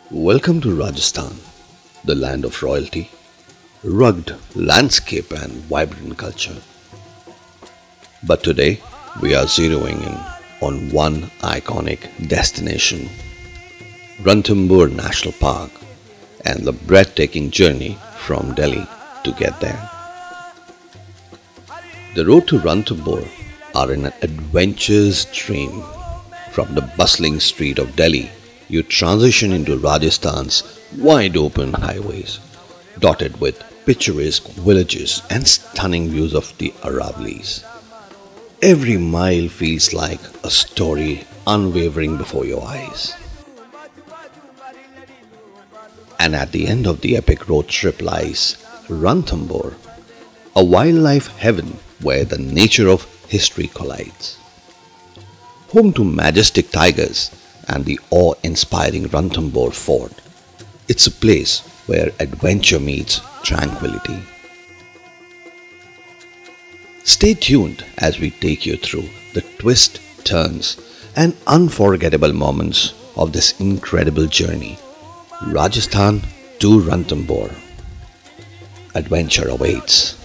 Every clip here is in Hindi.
Welcome to Rajasthan, the land of royalty, rugged landscape and vibrant culture. But today, we are zeroing in on one iconic destination, Ranthambore National Park, and the breathtaking journey from Delhi to get there. The road to Ranthambore are an adventurous dream. From the bustling street of Delhi, you transition into Rajasthan's wide-open highways, dotted with picturesque villages and stunning views of the Aravallis. Every mile feels like a story unwavering before your eyes. And at the end of the epic road trip lies Ranthambore, a wildlife heaven where the nature of history collides. Home to majestic tigers and the awe-inspiring Ranthambore Fort, it's a place where adventure meets tranquility. Stay tuned as we take you through the twists, turns, and unforgettable moments of this incredible journey. Rajasthan to Ranthambore. Adventure awaits.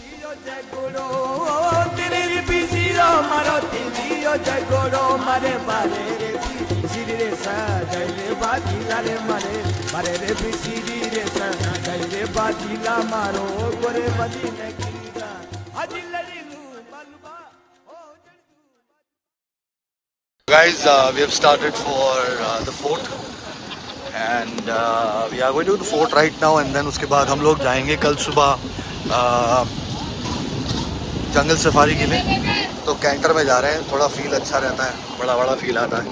Guys, we have started for the fort and we are going to the fort right now, and then उसके बाद हम लोग जाएंगे कल सुबह जंगल सफारी के लिए। तो कैंटर में जा रहे हैं, थोड़ा फील अच्छा रहता है, बड़ा बड़ा फील आता है,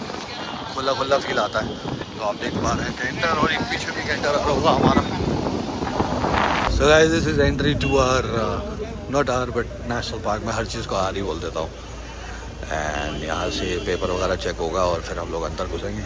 खुला खुला फील आता है। तो आप देख पा रहे हैं कैंटर, और एक पीछे भी कैंटर होगा हमारा। So guys, this is entry to our not our but national park. मैं हर चीज़ को आर ही बोल देता हूँ। एंड यहाँ से पेपर वगैरह चेक होगा और फिर हम लोग अंदर घुसेंगे।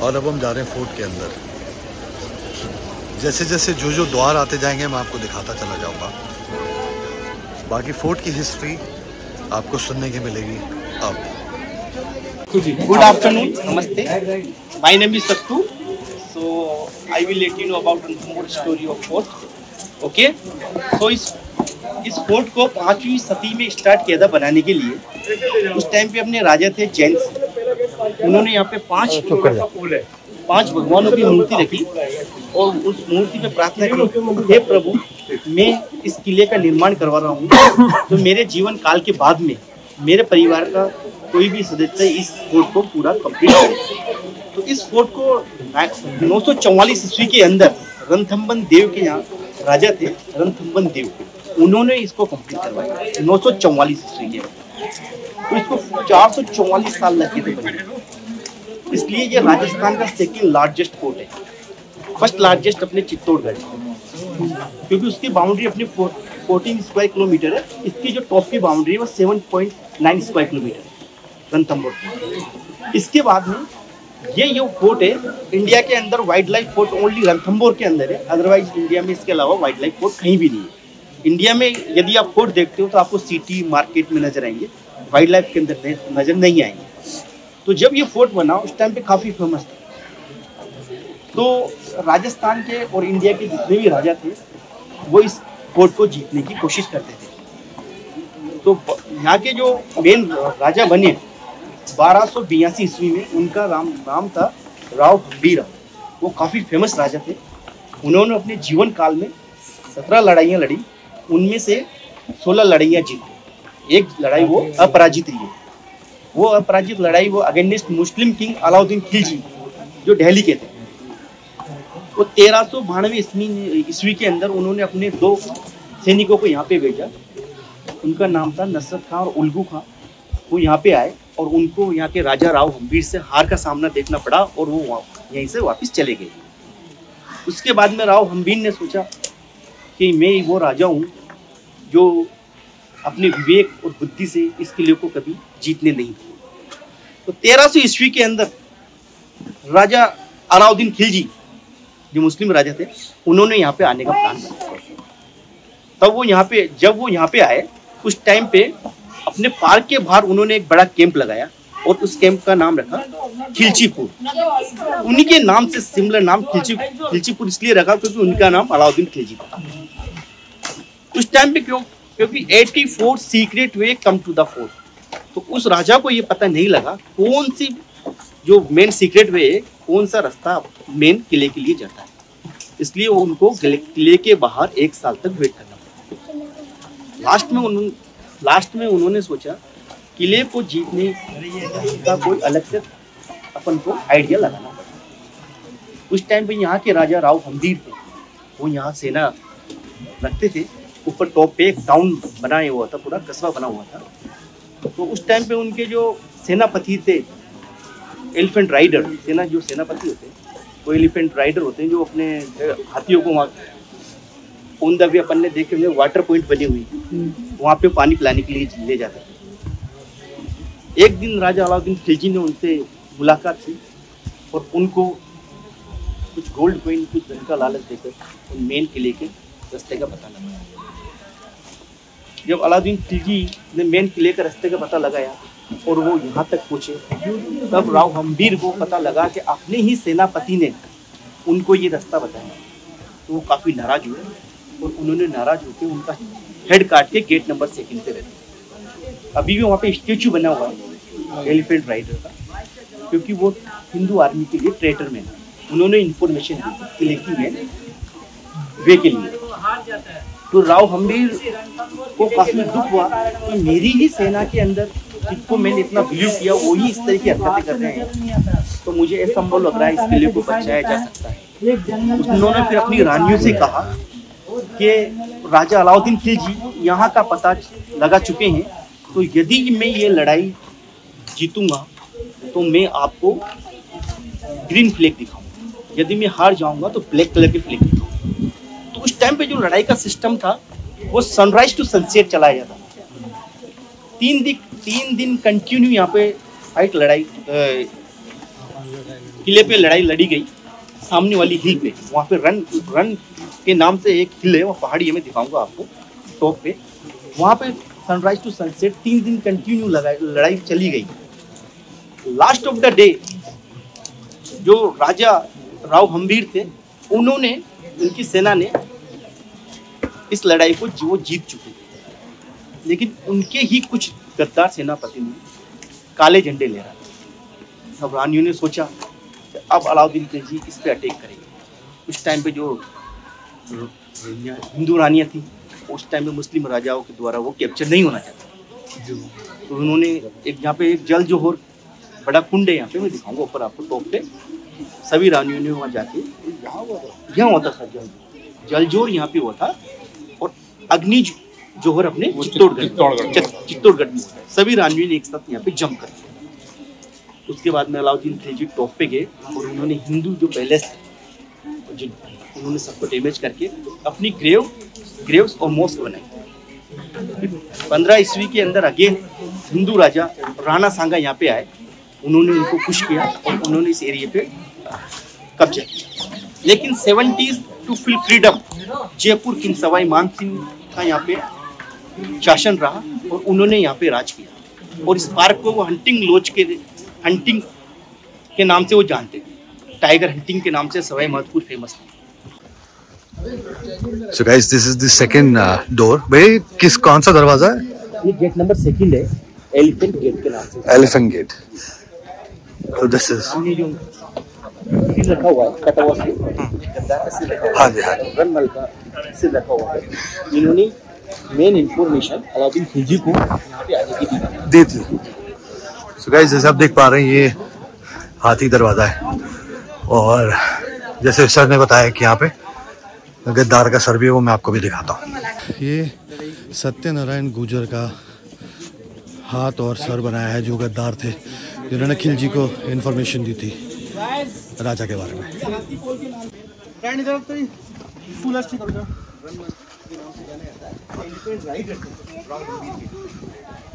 और अब हम जा रहे हैं फोर्ट के अंदर। जैसे जैसे जो द्वार आते जाएंगे मैं आपको दिखाता चला जाऊंगा। बाकी फोर्ट की हिस्ट्री आपको सुनने की मिलेगी अब। Good afternoon, namaste. My name is Sattu. So I will let you know about more story of fort. Okay? So इस फोर्ट को 5वीं सदी में स्टार्ट किया था बनाने के लिए। उस टाइम पे अपने राजा थे जैन। उन्होंने यहाँ पे 5 भगवानों की मूर्ति रखी और उस मूर्ति पे प्रार्थना की, हे प्रभु, मैं इस किले का निर्माण करवा रहा हूँ, तो मेरे जीवन काल के बाद में मेरे परिवार का कोई भी सदस्य इस फोर्ट को पूरा कंप्लीट करे। तो इस फोर्ट को 944 ईस्वी के अंदर रणथंबन देव के यहाँ राजा थे, रणथंबन देव, उन्होंने इसको कंप्लीट करवाया 944 ईस्वी के। तो इसको 444 साल लगे थे बनने। इसलिए ये राजस्थान का सेकंड लार्जेस्ट फोर्ट है। फर्स्ट लार्जेस्ट अपने चित्तौड़गढ़, क्योंकि उसकी बाउंड्री अपनी 14 स्क्वायर किलोमीटर है। इसकी जो टॉप की बाउंड्री है वो 7.9 स्क्वायर किलोमीटर है रणथंबोर। इसके बाद में ये फोर्ट है इंडिया के अंदर wild life fort only Ranthambore के अंदर है। अदरवाइज इंडिया में इसके अलावा वाइल्ड लाइफ फोर्ट कहीं भी नहीं है। इंडिया में यदि आप फोर्ट देखते हो तो आपको सिटी मार्केट में नजर आएंगे, वाइल्ड लाइफ के अंदर नजर नहीं आएंगे। तो जब ये फोर्ट बना उस टाइम पे काफ़ी फेमस था। तो राजस्थान के और इंडिया के जितने भी राजा थे वो इस फोर्ट को जीतने की कोशिश करते थे। तो यहाँ के जो मेन राजा बने 1282 ईस्वी में, उनका नाम था राव गंभीरा। वो काफ़ी फेमस राजा थे। उन्होंने अपने जीवन काल में 17 लड़ाइयाँ लड़ी, उनमें से 16 लड़ाइयाँ जीती। एक लड़ाई वो अपराजित रही है। वो अपराजित लड़ाई वो अगेंस्ट मुस्लिम किंग अलाउद्दीन खिलजी, जो दिल्ली के थे। वो 1392 ईस्वी के अंदर उन्होंने अपने 2 सैनिकों को यहाँ पे भेजा। उनका नाम था नसरत खां और उल्गू खां। वो यहाँ पे आए और उनको यहाँ के राजा राव हम्बीर से हार का सामना देखना पड़ा और वो यहीं से वापस चले गए। उसके बाद में राव हम्बीर ने सोचा कि मैं वो राजा हूँ जो अपने विवेक और बुद्धि से इस किले को कभी जीतने नहीं दूंगा। तो 1300 ईस्वी के अंदर राजा अलाउद्दीन खिलजी जो मुस्लिम राजा थे, उन्होंने यहाँ पे आने का प्लान बनाया। तब वो यहाँ पे, जब वो यहाँ पे आए, उस टाइम पे अपने पार्क के बाहर उन्होंने एक बड़ा कैंप लगाया और उस कैंप का नाम रखा खिलचीपुर। उन्हीं के नाम से सिमिलर नाम खिलचीपुर इसलिए रखा क्योंकि उनका नाम अलाउद्दीन खिलजी था। उस टाइम पे क्योंकि 84 secret way come to the fort, तो उस राजा को ये पता नहीं लगा कौन सी जो मेन सीक्रेट वे है, कौन सा रास्ता मेन किले के लिए जाता है। इसलिए वो उनको किले के बाहर 1 साल तक वेट करना पड़ा। लास्ट में उन्होंने सोचा किले को जीतने का कोई अलग से अपन को आइडिया लगाना पड़ा। उस टाइम पे यहाँ के राजा राव हम्बीर थे, वो यहाँ सेना रखते थे। ऊपर टॉप पे एक टाउन बनाया हुआ था, पूरा कस्बा बना हुआ था। तो उस टाइम पे उनके जो सेनापति थे, एलिफेंट राइडर, जो सेनापति होते हैं वो एलिफेंट राइडर होते हैं, जो अपने हाथियों को वहाँ ऑन द वे अपन ने देखे हुए वाटर पॉइंट बने हुए, वहाँ पे पानी पिलाने के लिए ले जाते थे। एक दिन राजा अलाउद्दीन खिलजी ने उनसे मुलाकात की और उनको कुछ गोल्ड कॉइन, कुछ धन का लालच देकर उन मेन किले के रास्ते का पता लगाया। जब अलाउद्दीन खिलजी ने मेन किले के रास्ते का पता लगाया और वो यहाँ तक पहुँचे, तब राव हम्बीर को पता लगा कि अपने ही सेनापति ने उनको ये रास्ता बताया। तो वो काफ़ी नाराज हुए और उन्होंने नाराज होकर उनका हेड काट के गेट नंबर 2 पे रख दिया। अभी भी वहाँ पे स्टेचू बना हुआ है एलिफेंट राइडर का, क्योंकि वो हिंदू आर्मी के लिए ट्रेटर में था। उन्होंने इंफॉर्मेशन दी थी किले की मेन वे के लिए। तो राव हम्बीर को काफी दुख हुआ कि मेरी ही सेना के अंदर जिसको मैंने इतना बिलीव किया वो ही इस तरह की हरकतें कर रहे हैं, तो मुझे असंभव लग रहा है इस किले को बचाया जा सकता है। उन्होंने फिर अपनी रानियों से कहा कि राजा अलाउद्दीन खिलजी यहाँ का पता लगा चुके हैं, तो यदि मैं ये लड़ाई जीतूंगा तो मैं आपको ग्रीन फ्लैग दिखाऊंगा, यदि मैं हार जाऊंगा तो ब्लैक कलर के फ्लैग दिखाऊंगा। तो उस टाइम पे जो लड़ाई का सिस्टम था वो सनराइज टू सनसेट चलाया जाता था। 3 दिन कंटिन्यू यहाँ पे फाइट, लड़ाई किले पे लड़ाई लड़ी गई। सामने वाली हिल पे, वहाँ पे रन के नाम से एक हिल है, वो पहाड़ी है, मैं दिखाऊंगा आपको टॉप पे। वहाँ पे सनराइज टू सनसेट 3 दिन कंटिन्यू लड़ाई चली गई। लास्ट ऑफ द डे जो राजा राव हम्बीर थे, उन्होंने, उनकी सेना ने इस लड़ाई को वो जीत चुके थे, लेकिन उनके ही कुछ गद्दार सेनापति ने काले झंडे ले रहा था। अब रानियों ने सोचा अब अलाउद्दीन खिलजी इस पे अटैक करेंगे। उस टाइम पे जो हिंदू रानियां थी, उस टाइम पे मुस्लिम राजाओं के द्वारा वो कैप्चर नहीं होना चाहता। तो उन्होंने यहाँ पे एक जल जोहर बड़ा कुंड है, यहाँ पे मैं दिखाऊंगा ऊपर आपको टॉप पे। सभी रानियों ने वहाँ जाके, यहाँ होता था जल जोहर, यहाँ पे हुआ था, और अग्नि जोहर अपने चित्तौड़गढ़ में होता है। सभी रानियों ने एक साथ यहाँ पे जंप कर दिया। उसके बाद में अलाउद्दीन खिलजी टॉप पे गए और उन्होंने हिंदू जो पैलेस थे उन्होंने सबको डैमेज करके अपनी ग्रेव्स और मॉस्क बनाई। 15 ईस्वी के अंदर अगेन हिंदू राजा राणा सांगा यहाँ पे आए, उन्होंने उनको खुश किया और उन्होंने इस एरिया पे कब्जा किया। लेकिन 70s to full freedom Jaipur king Sawai Mansingh का यहाँ पे शासन रहा और उन्होंने यहाँ पे राज किया। और इस पार्क को वो हंटिंग के नाम से वो जानते थे, टाइगर हंटिंग के नाम से सवाई माधोपुर फेमस था। So guys, this is the second door. भाई कौन सा दरवाजा है? ये गेट नंबर 2 है, एलिफेंट गेट के नाम से। Elephant gate. So this is ये जो सिर रखा हुआ है, कटा हुआ सिर, गद्दार का सिर रखा हुआ है। हाँ जी, हाँ जी। रनमल का सिर रखा हुआ है। इन्होंने मेन इंफॉर्मेशन अलाउद्दीन खिलजी को यहाँ पे आने की दी थी। So guys, जैसे आप देख पा रहे हैं ये हाथी दरवाजा है और जैसे सर ने बताया कि यहाँ पे गद्दार का सर भी है, वो मैं आपको भी दिखाता हूँ। ये सत्यनारायण गुर्जर का हाथ और सर बनाया है, जो गद्दार थे, जिन्होंने खिलजी को इन्फॉर्मेशन दी थी राजा के बारे में।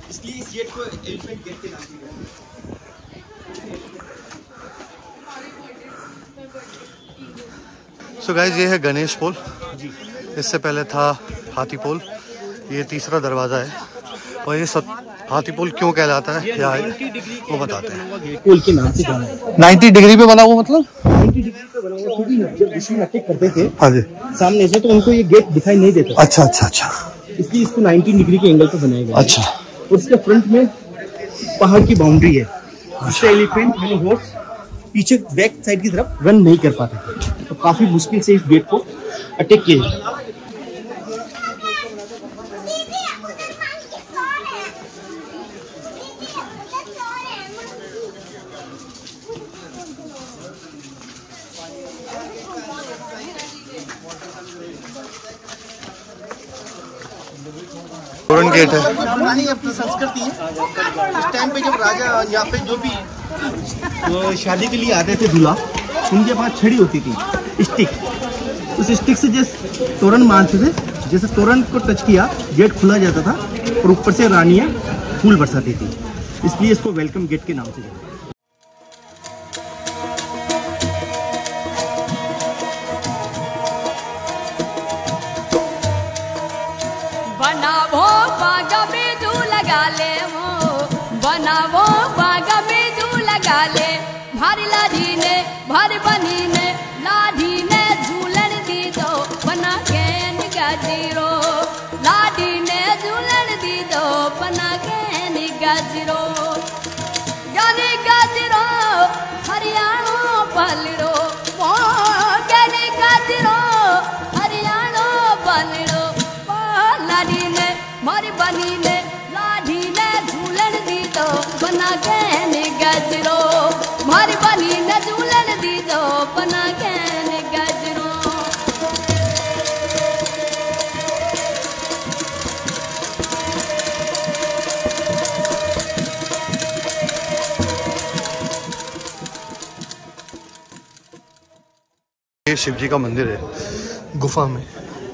इसलिए इस गेट को एलिफेंट गेट के नाम से सो गाइस, ये है गणेश पोल। इससे पहले था हाथी पोल। ये तीसरा दरवाज़ा है। और ये सब हाथी पोल क्यों कहलाता है या वो बताते हैं। पोल के नाम से जाना है। 90 डिग्री पे बना हुआ, मतलब 90 डिग्री पे बना हुआ, क्योंकि जब दुश्मन अटैक करते थे हाँ जी सामने से, तो उनको ये गेट दिखाई नहीं देता। अच्छा अच्छा अच्छा, इसलिए इसको 90 डिग्री के एंगल पे बनाया गया। अच्छा। और इसके फ्रंट में पहाड़ की बाउंड्री है, जिससे एलिफेंट यानी हॉर्स पीछे बैक साइड की तरफ रन नहीं कर पाते थे। तो काफी मुश्किल से इस गेट को अटैक किया। तोरण गेट है। पुरानी अपनी संस्कृति है। उस टाइम पे जब राजा यहाँ पे जो भी शादी के लिए आते थे दूल्हा, उनके पास छड़ी होती थी, स्टिक। उस स्टिक से जैसे तोरण मारते थे, जैसे तोरण को टच किया गेट खुला जाता था और ऊपर से रानियाँ फूल बरसाती थी। इसलिए इसको वेलकम गेट के नाम से जाना। बनावो बाग में जू लगा ले वो, बनावो बाग में जू लगा ले। भारी लाठी ने भारी बनी ने लाठी ने झूलन दी दो, बना के निगाजीरो। लाठी ने झूलन दी दो, बना के निगाजीरो। गाने गाजीरो हरियाणा पलरो, वो गाने गाजीरो हरियाणा पलरो। लाठी ने मारी बनी ने लाठी ने झूलन दी दो, बना के गजरो। मारी बनी ने झूलन दी दो, बना के गजरो। ये शिव जी का मंदिर है गुफा में,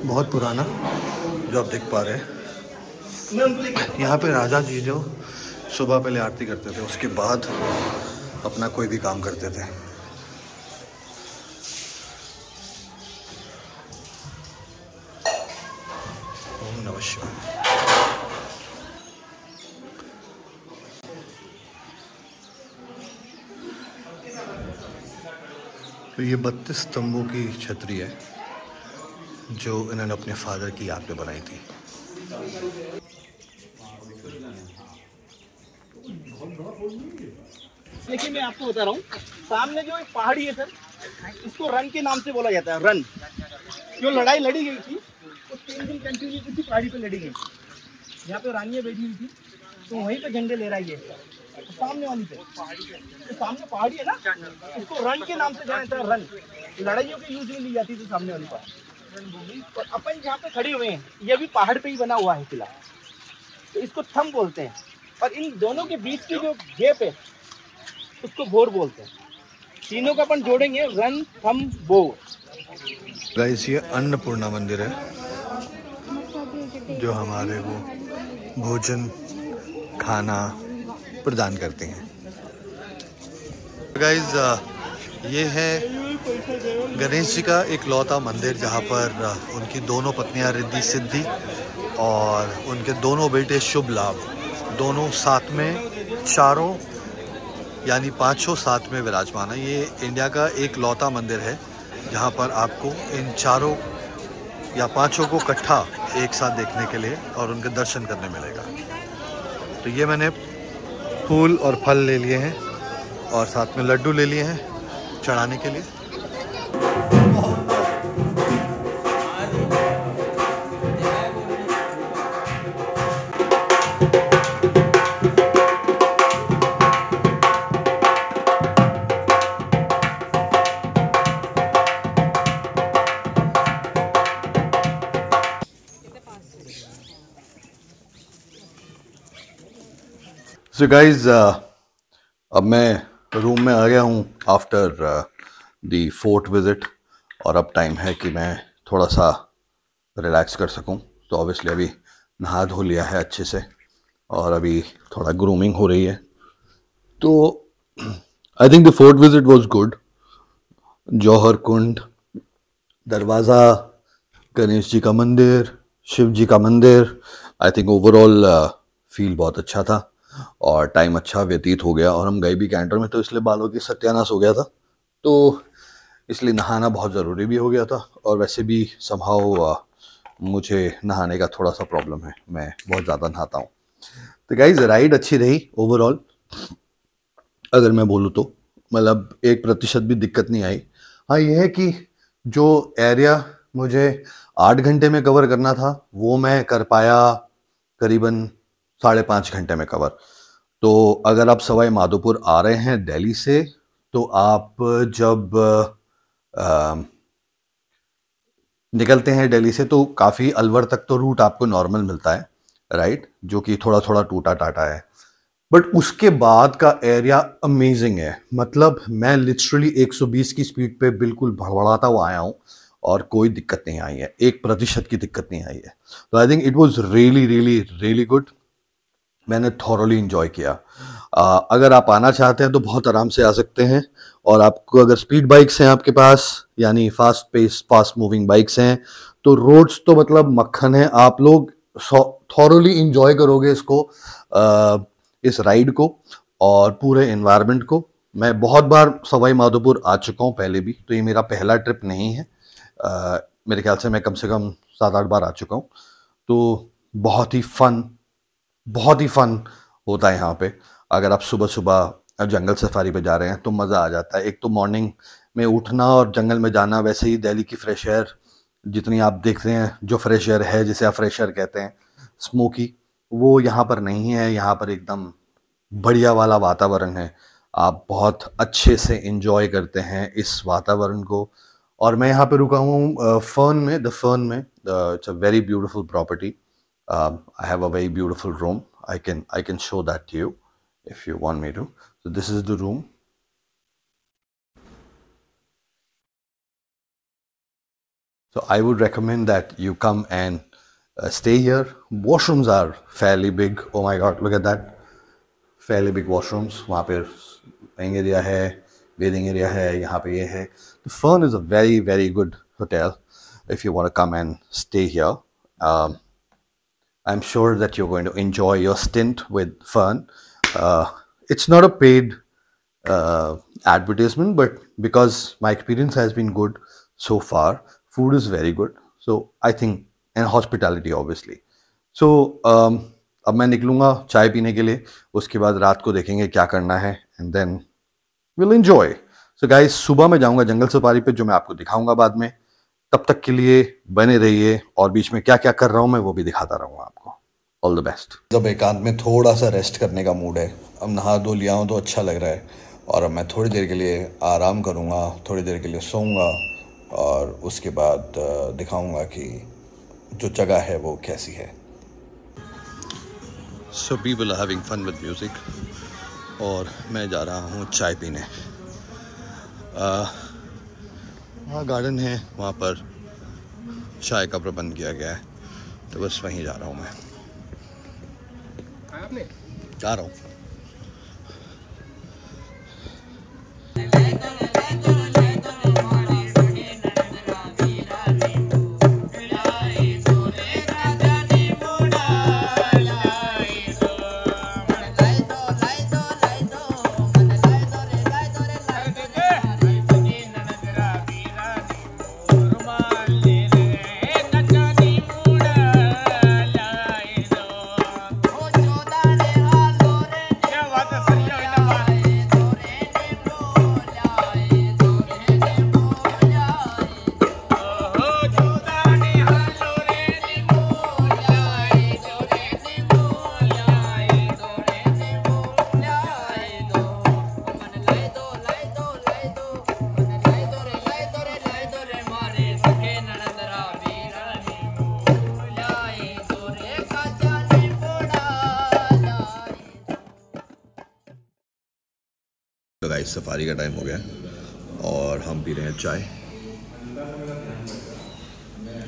बहुत पुराना, जो आप देख पा रहे हैं। यहाँ पे राजा जी जो सुबह पहले आरती करते थे, उसके बाद अपना कोई भी काम करते थे। ओम नमः शिवाय। तो ये 32 स्तंभों की छतरी है, जो इन्होंने अपने फादर की याद पे बनाई थी। देखिए, मैं आपको बता रहा हूँ, सामने जो एक पहाड़ी है सर, इसको रन के नाम से बोला जाता है। रन, जो लड़ाई लड़ी गई थी वो 3 दिन कंटिन्यू इसी पहाड़ी पे लड़ी गई। यहाँ पे रानियाँ बैठी हुई थी, तो वहीं पे झंडे ले रही है। तो सामने वाली पे, तो सामने पहाड़ी है ना, इसको रन के नाम से जाना जाता है। रन लड़ाइयों के यूज में ली जाती थी सामने वाली पर। और अपन जहाँ पे खड़े हुए हैं, ये भी पहाड़ पे ही बना हुआ है किला, तो इसको थम बोलते हैं। और इन दोनों के बीच की जो गैप है, उसको बोर बोलते हैं। तीनों का अपन जोड़ेंगे, रन थम बोर। गाइस, ये अन्नपूर्णा मंदिर है, जो हमारे को भोजन खाना प्रदान करते हैं। गाइस, ये है गणेश जी का एक लौता मंदिर, जहाँ पर उनकी दोनों पत्नियां रिद्धि सिद्धि और उनके दोनों बेटे शुभ लाभ, दोनों साथ में, चारों यानी 500 साथ में विराजमान है। ये इंडिया का एक लौता मंदिर है जहाँ पर आपको इन चारों या 500 को इकट्ठा एक साथ देखने के लिए और उनके दर्शन करने मिलेगा। तो ये मैंने फूल और फल ले लिए हैं और साथ में लड्डू ले लिए हैं चढ़ाने के लिए। सो गाइज अब मैं रूम में आ गया हूँ आफ्टर द फोर्थ विज़िट, और अब टाइम है कि मैं थोड़ा सा रिलैक्स कर सकूँ। तो ऑब्वियसली अभी नहा धो लिया है अच्छे से और अभी थोड़ा ग्रूमिंग हो रही है। तो I think the fourth visit was good. Jauhar Kund, दरवाज़ा, गणेश जी का मंदिर, शिव जी का मंदिर, आई थिंक ओवरऑल फील बहुत अच्छा था और टाइम अच्छा व्यतीत हो गया। और हम गए भी कैंटर में, तो इसलिए बालों की सत्यानाश हो गया था, तो इसलिए नहाना बहुत ज़रूरी भी हो गया था। और वैसे भी समहाउ मुझे नहाने का थोड़ा सा प्रॉब्लम है, मैं बहुत ज़्यादा नहाता हूँ। तो गाइस राइड अच्छी रही ओवरऑल, अगर मैं बोलूँ तो, मतलब 1% भी दिक्कत नहीं आई। हाँ ये है कि जो एरिया मुझे 8 घंटे में कवर करना था वो मैं कर पाया करीबन 5.5 घंटे में कवर। तो अगर आप सवाई माधोपुर आ रहे हैं दिल्ली से, तो आप जब निकलते हैं दिल्ली से तो काफ़ी अलवर तक तो रूट आपको नॉर्मल मिलता है, राइट, जो कि थोड़ा थोड़ा टूटा टाटा है। बट उसके बाद का एरिया अमेजिंग है। मतलब मैं लिटरली 120 की स्पीड पे बिल्कुल भड़बड़ाता हुआ आया हूँ और कोई दिक्कत नहीं आई है, 1% की दिक्कत नहीं आई है। तो I think it was really really really good. मैंने थॉरली इंजॉय किया। अगर आप आना चाहते हैं तो बहुत आराम से आ सकते हैं। और आपको अगर स्पीड बाइक्स हैं आपके पास, यानी fast pace fast moving bikes हैं, तो रोड्स तो मतलब मक्खन है। आप लोग थॉरली इंजॉय करोगे इसको, इस राइड को और पूरे एनवायरनमेंट को। मैं बहुत बार सवाई माधोपुर आ चुका हूँ पहले भी, तो ये मेरा पहला ट्रिप नहीं है। मेरे ख्याल से मैं कम 7-8 बार आ चुका हूँ। तो बहुत ही फन होता है यहाँ पे। अगर आप सुबह सुबह जंगल सफारी पे जा रहे हैं तो मज़ा आ जाता है। एक तो मॉर्निंग में उठना और जंगल में जाना, वैसे ही दिल्ली की फ्रेश एयर जितनी आप देख रहे हैं, जो फ्रेश एयर है जिसे आप फ्रेश एयर कहते हैं, स्मोकी, वो यहाँ पर नहीं है। यहाँ पर एकदम बढ़िया वाला वातावरण है, आप बहुत अच्छे से एंजॉय करते हैं इस वातावरण को। और मैं यहाँ पे रुका हूँ फर्न में, द फर्न में। It's a very beautiful property. I have a very beautiful room. I can show that to you if you want me to. So this is the room. So I would recommend that you come and stay here. Washrooms are fairly big. Oh my God, look at that. Fairly big washrooms. वहाँ पे playing area है, bathing area है, यहाँ पे ये है. The Fern is a very very good hotel if you want to come and stay here. I'm sure that you're going to enjoy your stint with Fern. It's not a paid advertisement, but because my experience has been good so far, food is very good. So I think, and hospitality obviously. So अब मैं निकलूँगा चाय पीने के लिए, उसके बाद रात को देखेंगे क्या करना है, and then we'll enjoy. So guys, सुबह मैं जाऊँगा जंगल सफारी पे, जो मैं आपको दिखाऊंगा बाद में। तब तक के लिए बने रहिए, और बीच में क्या क्या कर रहा हूँ मैं वो भी दिखाता रहूँगा आपको। All the best. जब एकांत में थोड़ा सा रेस्ट करने का मूड है, अब नहा धो लिया हूँ तो अच्छा लग रहा है, और अब मैं थोड़ी देर के लिए आराम करूँगा, थोड़ी देर के लिए सोऊंगा, और उसके बाद दिखाऊँगा कि जो जगह है वो कैसी है। So people are having fun with music, और मैं जा रहा हूँ चाय पीने। वहाँ गार्डन है, वहाँ पर चाय का प्रबंध किया गया है, तो बस वहीं जा रहा हूँ मैं। जा रहा हूँ। तो गाइस सफारी का टाइम हो गया और हम पी रहे हैं चाय।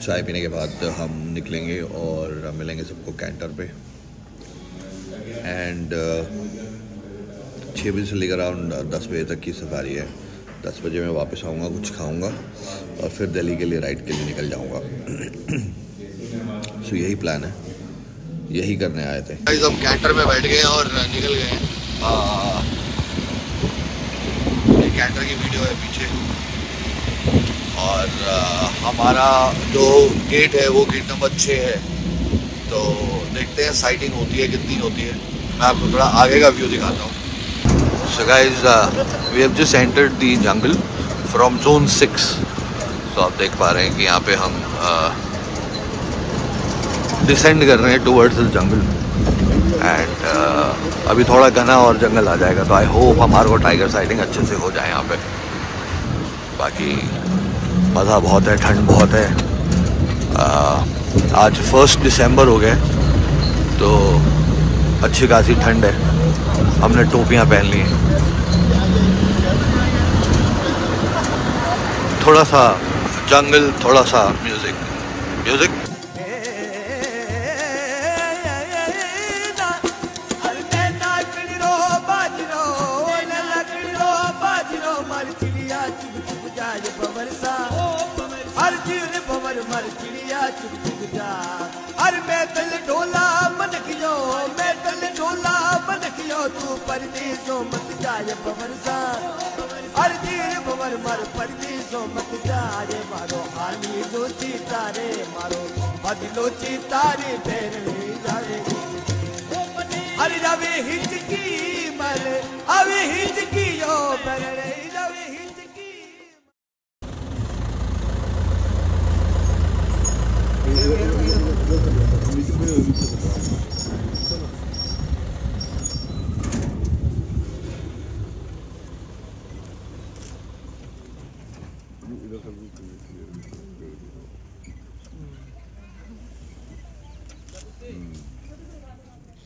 चाय पीने के बाद हम निकलेंगे और मिलेंगे सबको कैंटर पे। एंड 6 बजे से लेकर अराउंड 10 बजे तक की सफारी है। 10 बजे मैं वापस आऊँगा, कुछ खाऊँगा और फिर दिल्ली के लिए राइड के लिए निकल जाऊँगा। सो यही प्लान है, यही करने आए थे। हम कैंटर में बैठ गए और निकल गए। कैंटर की वीडियो है पीछे और हमारा जो गेट है वो गेट नंबर 6 है। तो देखते हैं साइटिंग होती है कितनी होती है। मैं आपको थोड़ा आगे का व्यू दिखाता हूँ। So guys we have just entered the jungle from zone 6। सो आप देख पा रहे हैं कि यहाँ पे हम डिसेंड कर रहे हैं टुवर्ड्स द जंगल। एंड अभी थोड़ा घना और जंगल आ जाएगा तो आई होप हमारे को टाइगर साइटिंग अच्छे से हो जाए यहाँ पे। बाकी मज़ा बहुत है, ठंड बहुत है। आज 1 दिसंबर हो गए तो अच्छी खासी ठंड है। हमने टोपियाँ पहन ली हैं। थोड़ा सा जंगल, थोड़ा सा म्यूज़िक। अरे मैं तल ढोला मन खियो, मैं तल ढोला मन खियो, तू परदेसो मत जाए बवरसा। अरे तीर बवर मर परदेसो मत जाए मारो हाली जो चितारे मारो बदलो चितारे फेर जाए। अरे रवे हिचकी मर अवे हिचकी यो बरे रवे हिचकी।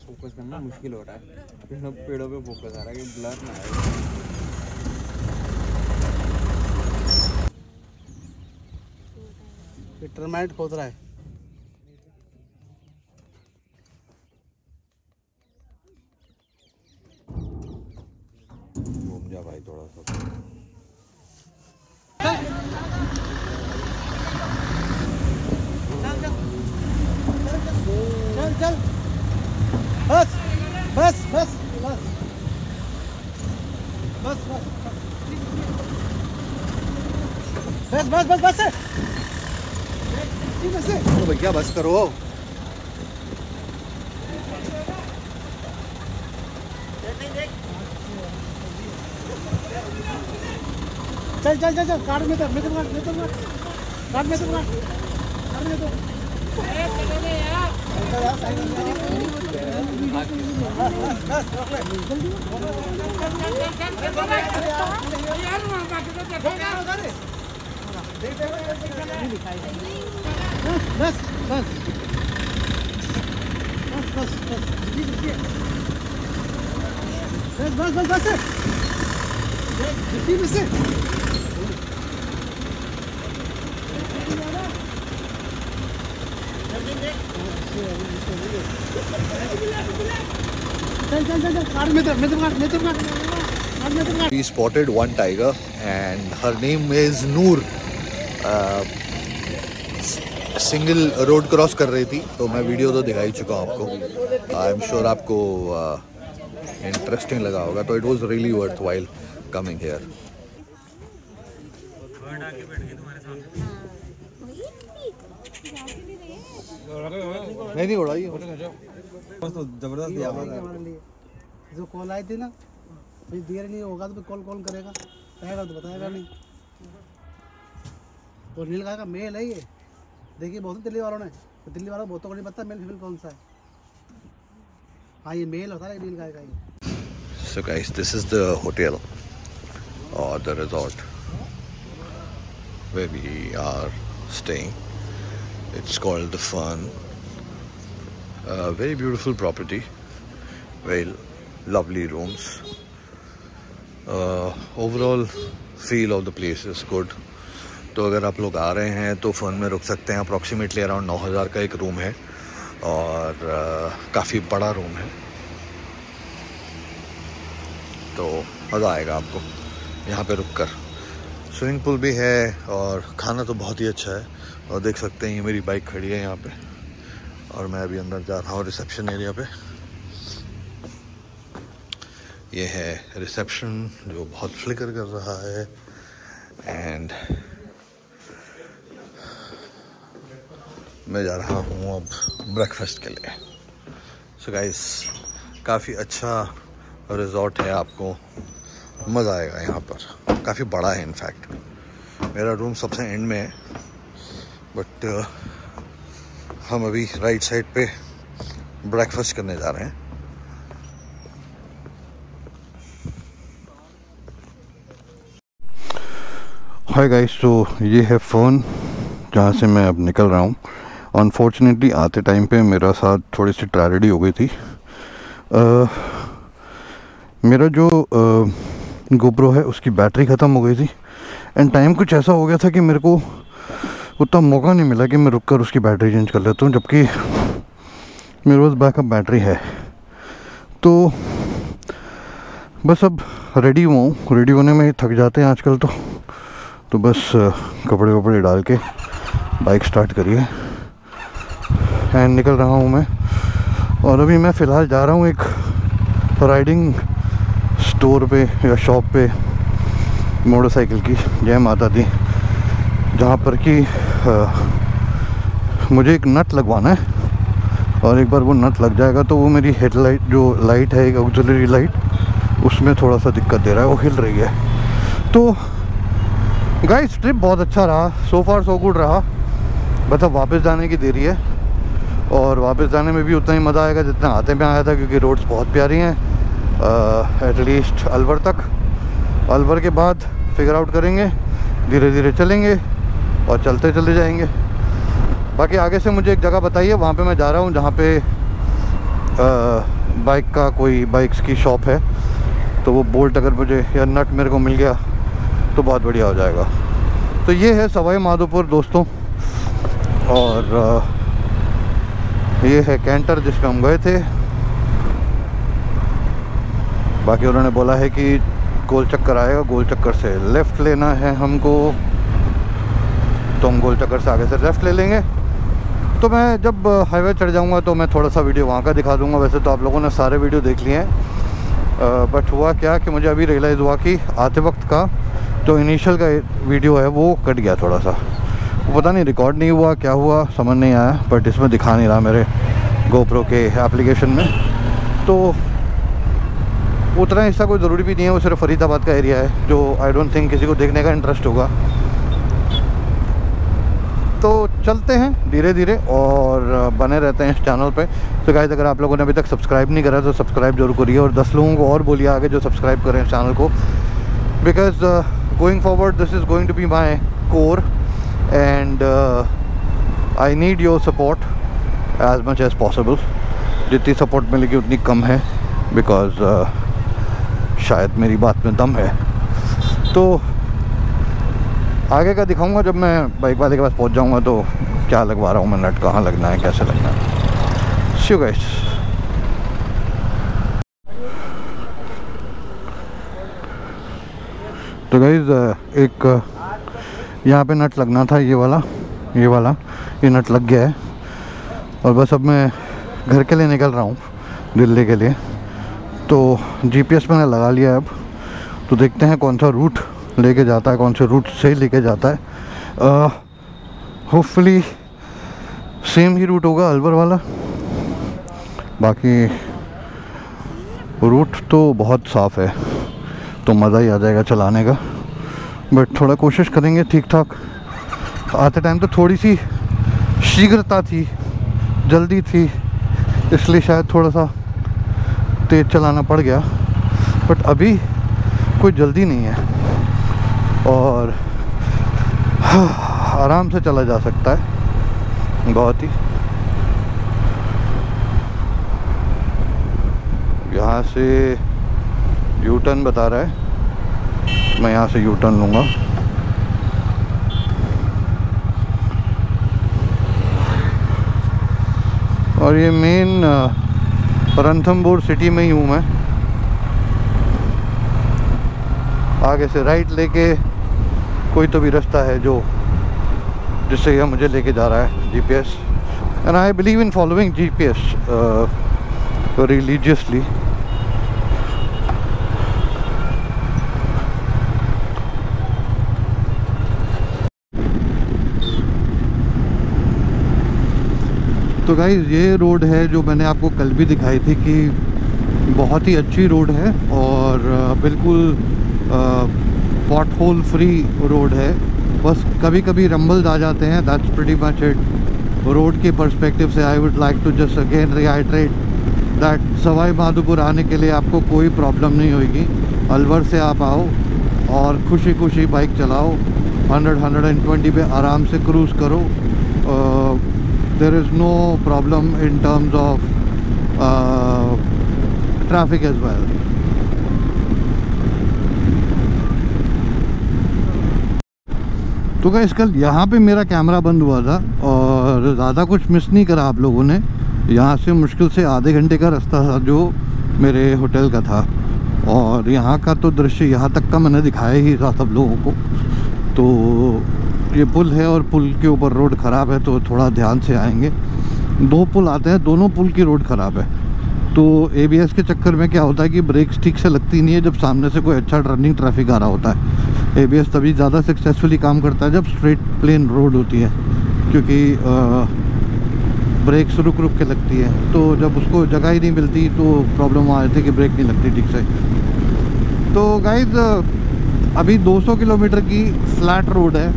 फोकस करना मुश्किल हो रहा है। अभी सब पेड़ों पे फोकस आ रहा है कि ब्लर ना आए। टर्माइट खोद रहा है। घूम जा भाई थोड़ा सा। चल बस बस बस बस बस बस बस बस बस बस तो भैया बस करो। चल चल चल चल कार में तो कार में तो बस बस बस बस बस बस में से We spotted one tiger and her name is Noor. Single road cross कर रही थी तो मैं वीडियो तो दिखा ही चुका हूँ आपको। आई एम श्योर आपको इंटरेस्टिंग लगा होगा। तो it was really worth while coming here. नहीं उड़ा ये तो जबरदस्त आवाज है। जो कॉल आई थी ना, फिर देर नहीं होगा तो कॉल कॉल करेगा, कहेगा तो बताएगा नहीं। और नीलगाय का मेल है ये। देखिए बहुत दिल्ली वालों ने, तो दिल्ली वालों बहुतों को नहीं पता मेल फीमेल कौन सा है। हाँ ये मेल होता है नीलगाय का ये। So guys, this is the hotel or the resort where we are staying. It's called The Fern. Very beautiful property, very lovely rooms. Overall feel of the place is good. तो अगर आप लोग आ रहे हैं तो फ़न में रुक सकते हैं। अप्रॉक्सीमेटली अराउंड 9000 का एक रूम है और काफ़ी बड़ा रूम है, तो मज़ा आएगा आपको यहाँ पे रुक कर। स्विमिंग पूल भी है और खाना तो बहुत ही अच्छा है। और देख सकते हैं ये मेरी बाइक खड़ी है यहाँ पे और मैं अभी अंदर जा रहा हूँ रिसेप्शन एरिया पे। ये है रिसेप्शन जो बहुत फ्लिकर कर रहा है एंड मैं जा रहा हूँ अब ब्रेकफास्ट के लिए। सो गाइस, काफ़ी अच्छा रिजॉर्ट है, आपको मज़ा आएगा यहाँ पर। काफ़ी बड़ा है इनफैक्ट। मेरा रूम सबसे एंड में है बट हम अभी राइट साइड पे ब्रेकफास्ट करने जा रहे हैं। हाय गाइस, तो ये है फ़ोन जहाँ से मैं अब निकल रहा हूँ। अनफॉर्चुनेटली आते टाइम पे मेरा साथ थोड़ी सी ट्रेजेडी हो गई थी। मेरा जो गोप्रो है उसकी बैटरी ख़त्म हो गई थी एंड टाइम कुछ ऐसा हो गया था कि मेरे को उतना मौका नहीं मिला कि मैं रुक कर उसकी बैटरी चेंज कर लेता हूँ, जबकि मेरे पास बैकअप बैटरी है। तो बस अब रेडी हुआ हूँ। रेडी होने में थक जाते हैं आजकल तो बस कपड़े वपड़े डाल के बाइक स्टार्ट करिए एंड निकल रहा हूँ मैं। और अभी मैं फ़िलहाल जा रहा हूँ एक राइडिंग स्टोर पे या शॉप पे मोटरसाइकिल की, जय माता दी, जहाँ पर कि मुझे एक नट लगवाना है और एक बार वो नट लग जाएगा तो वो मेरी हेडलाइट जो लाइट है, एक ऑक्सिलरी लाइट, उसमें थोड़ा सा दिक्कत दे रहा है, वो हिल रही है। तो गाइस ट्रिप बहुत अच्छा रहा, सो फार सो गुड रहा। बस अब वापस जाने की देरी है और वापस जाने में भी उतना ही मज़ा आएगा जितना आते में आया था, क्योंकि रोड्स बहुत प्यारी हैं। एटलीस्ट अलवर तक, अलवर के बाद फिगर आउट करेंगे, धीरे धीरे चलेंगे और चलते चले जाएंगे। बाकी आगे से मुझे एक जगह बताइए, वहाँ पे मैं जा रहा हूँ जहाँ पे बाइक का कोई बाइक्स की शॉप है, तो वो बोल्ट अगर मुझे या नट मेरे को मिल गया तो बहुत बढ़िया हो जाएगा। तो ये है सवाई माधोपुर दोस्तों, और ये है कैंटर जिस पे हम गए थे। बाकी उन्होंने बोला है कि गोल चक्कर आएगा, गोल चक्कर से लेफ़्ट लेना है हमको, तो हम गोल चक्कर से आगे से लेफ़्ट ले लेंगे। तो मैं जब हाईवे चढ़ जाऊंगा तो मैं थोड़ा सा वीडियो वहाँ का दिखा दूंगा। वैसे तो आप लोगों ने सारे वीडियो देख लिए हैं, बट हुआ क्या कि मुझे अभी रियलाइज़ हुआ कि आते वक्त का जो इनिशियल का वीडियो है वो कट गया थोड़ा सा। वो पता नहीं रिकॉर्ड नहीं हुआ, क्या हुआ समझ नहीं आया, बट इसमें दिखा नहीं रहा मेरे गोप्रो के एप्लीकेशन में। तो उतना हिस्सा कोई ज़रूरी भी नहीं है, वो सिर्फ फरीदाबाद का एरिया है जो आई डोंट थिंक किसी को देखने का इंटरेस्ट होगा। तो चलते हैं धीरे धीरे और बने रहते हैं इस चैनल पे। तो गाइस, अगर आप लोगों ने अभी तक सब्सक्राइब नहीं करा तो सब्सक्राइब जरूर करिए और 10 लोगों को और बोलिए आगे जो सब्सक्राइब करें इस चैनल को, because going forward this is going to be my core and I need your support as much as possible. जितनी सपोर्ट मिलेगी उतनी कम है, बिकॉज शायद मेरी बात में दम है। तो आगे का दिखाऊंगा जब मैं बाइक वाले के पास पहुंच जाऊंगा, तो क्या लगवा रहा हूँ मैं नट, कहाँ लगना है, कैसे लगना है। सी यू गाइस। तो गाइस एक यहाँ पे नट लगना था, ये वाला ये नट लग गया है और बस अब मैं घर के लिए निकल रहा हूँ दिल्ली के लिए। तो जीपीएस मैंने लगा लिया है अब, तो देखते हैं कौन सा रूट लेके जाता है, कौन से रूट से लेके जाता है। होपफुली सेम ही रूट होगा अलवर वाला। बाकी रूट तो बहुत साफ़ है तो मज़ा ही आ जाएगा चलाने का, बट थोड़ा कोशिश करेंगे ठीक ठाक। आते टाइम तो थोड़ी सी शीघ्रता थी, जल्दी थी, इसलिए शायद थोड़ा सा तेज़ चलाना पड़ गया, बट अभी कोई जल्दी नहीं है और आराम से चला जा सकता है बहुत ही। यहाँ से यू टर्न बता रहा है मैं यहाँ से यू टर्न लूँगा। और ये मेन रणथंबोर सिटी में ही हूँ मैं। आगे से राइट लेके कोई तो भी रास्ता है जो जिससे यह मुझे लेके जा रहा है GPS. And I believe in following GPS religiously. तो गाइस ये रोड है जो मैंने आपको कल भी दिखाई थी कि बहुत ही अच्छी रोड है और बिल्कुल पॉट होल फ्री रोड है। बस कभी कभी रंबल्स आ जाते हैं, that's pretty much it. Road के पर्सपेक्टिव से I would like to just again rehydrate that Sawai Madhopur आने के लिए आपको कोई प्रॉब्लम नहीं होगी। अलवर से आप आओ और खुशी खुशी बाइक चलाओ, 100-120 पे आराम से क्रूज़ करो। there is no problem in terms of traffic as well. तो गाइस कल यहाँ पे मेरा कैमरा बंद हुआ था और ज़्यादा कुछ मिस नहीं करा आप लोगों ने। यहाँ से मुश्किल से आधे घंटे का रास्ता था जो मेरे होटल का था, और यहाँ का तो दृश्य यहाँ तक का मैंने दिखाया ही था सब लोगों को। तो ये पुल है और पुल के ऊपर रोड ख़राब है, तो थोड़ा ध्यान से आएंगे। 2 पुल आते हैं, दोनों पुल की रोड ख़राब है। तो एबीएस के चक्कर में क्या होता है कि ब्रेक्स ठीक से लगती नहीं है जब सामने से कोई अच्छा रनिंग ट्रैफिक आ रहा होता है। एबीएस तभी ज़्यादा सक्सेसफुली काम करता है जब स्ट्रेट प्लेन रोड होती है, क्योंकि ब्रेक्स रुक रुक के लगती है। तो जब उसको जगह ही नहीं मिलती तो प्रॉब्लम आ जाती है कि ब्रेक नहीं लगती ठीक से। तो गाइज अभी 200 किलोमीटर की फ्लैट रोड है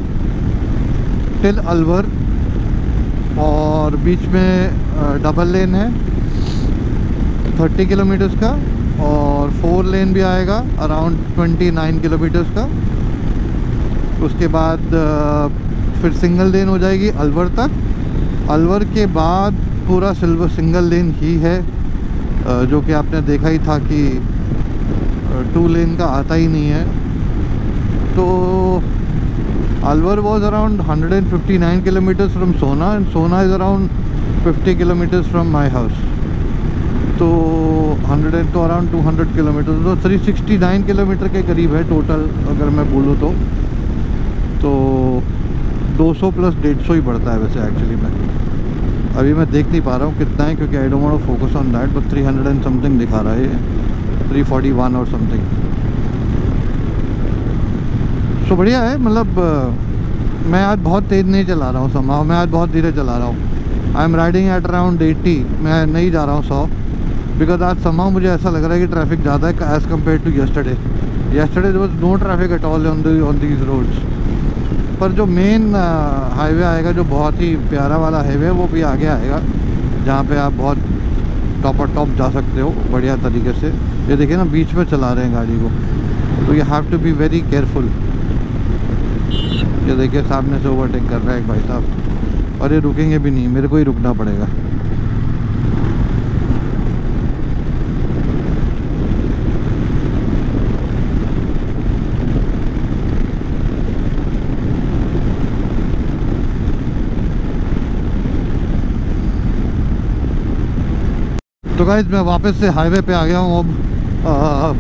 टिल अलवर, और बीच में डबल लेन है 30 किलोमीटर्स का, और 4 लेन भी आएगा अराउंड 29 किलोमीटर्स का। उसके बाद फिर सिंगल लेन हो जाएगी अलवर तक। अलवर के बाद पूरा सिंगल लेन ही है, जो कि आपने देखा ही था कि 2 लेन का आता ही नहीं है। तो Alwar was around 159 kilometers from Sona, and Sona is around 50 kilometers from my house. तो 100 तो अराउंड 200 किलोमीटर, तो 369 किलोमीटर के करीब है टोटल अगर मैं बोलूँ तो 200 प्लस 150 ही बढ़ता है वैसे एक्चुअली। मैं अभी मैं देख नहीं पा रहा हूँ कितना है, क्योंकि I don't want to focus on that, but 300 and something दिखा रहा है, 341 और समथिंग। तो बढ़िया है, मतलब मैं आज बहुत तेज़ नहीं चला रहा हूँ समाव, मैं आज बहुत धीरे चला रहा हूँ। I am riding at around 80, मैं नहीं जा रहा हूँ 100, बिकॉज आज समाव मुझे ऐसा लग रहा है कि ट्रैफिक ज़्यादा है as compare to yesterday. Yesterday there was no traffic at all on these roads. पर जो मेन हाईवे आएगा, जो बहुत ही प्यारा वाला हाईवे, वो भी आगे आएगा, जहाँ पे आप बहुत टॉप जा सकते हो बढ़िया तरीके से। ये देखिए ना, बीच में चला रहे हैं गाड़ी को, तो you have to be very careful. ये देखिए सामने से ओवरटेक कर रहा है एक भाई साहब, और ये रुकेंगे भी नहीं, मेरे को ही रुकना पड़ेगा। तो गाइस मैं वापस से हाईवे पे आ गया हूँ। अब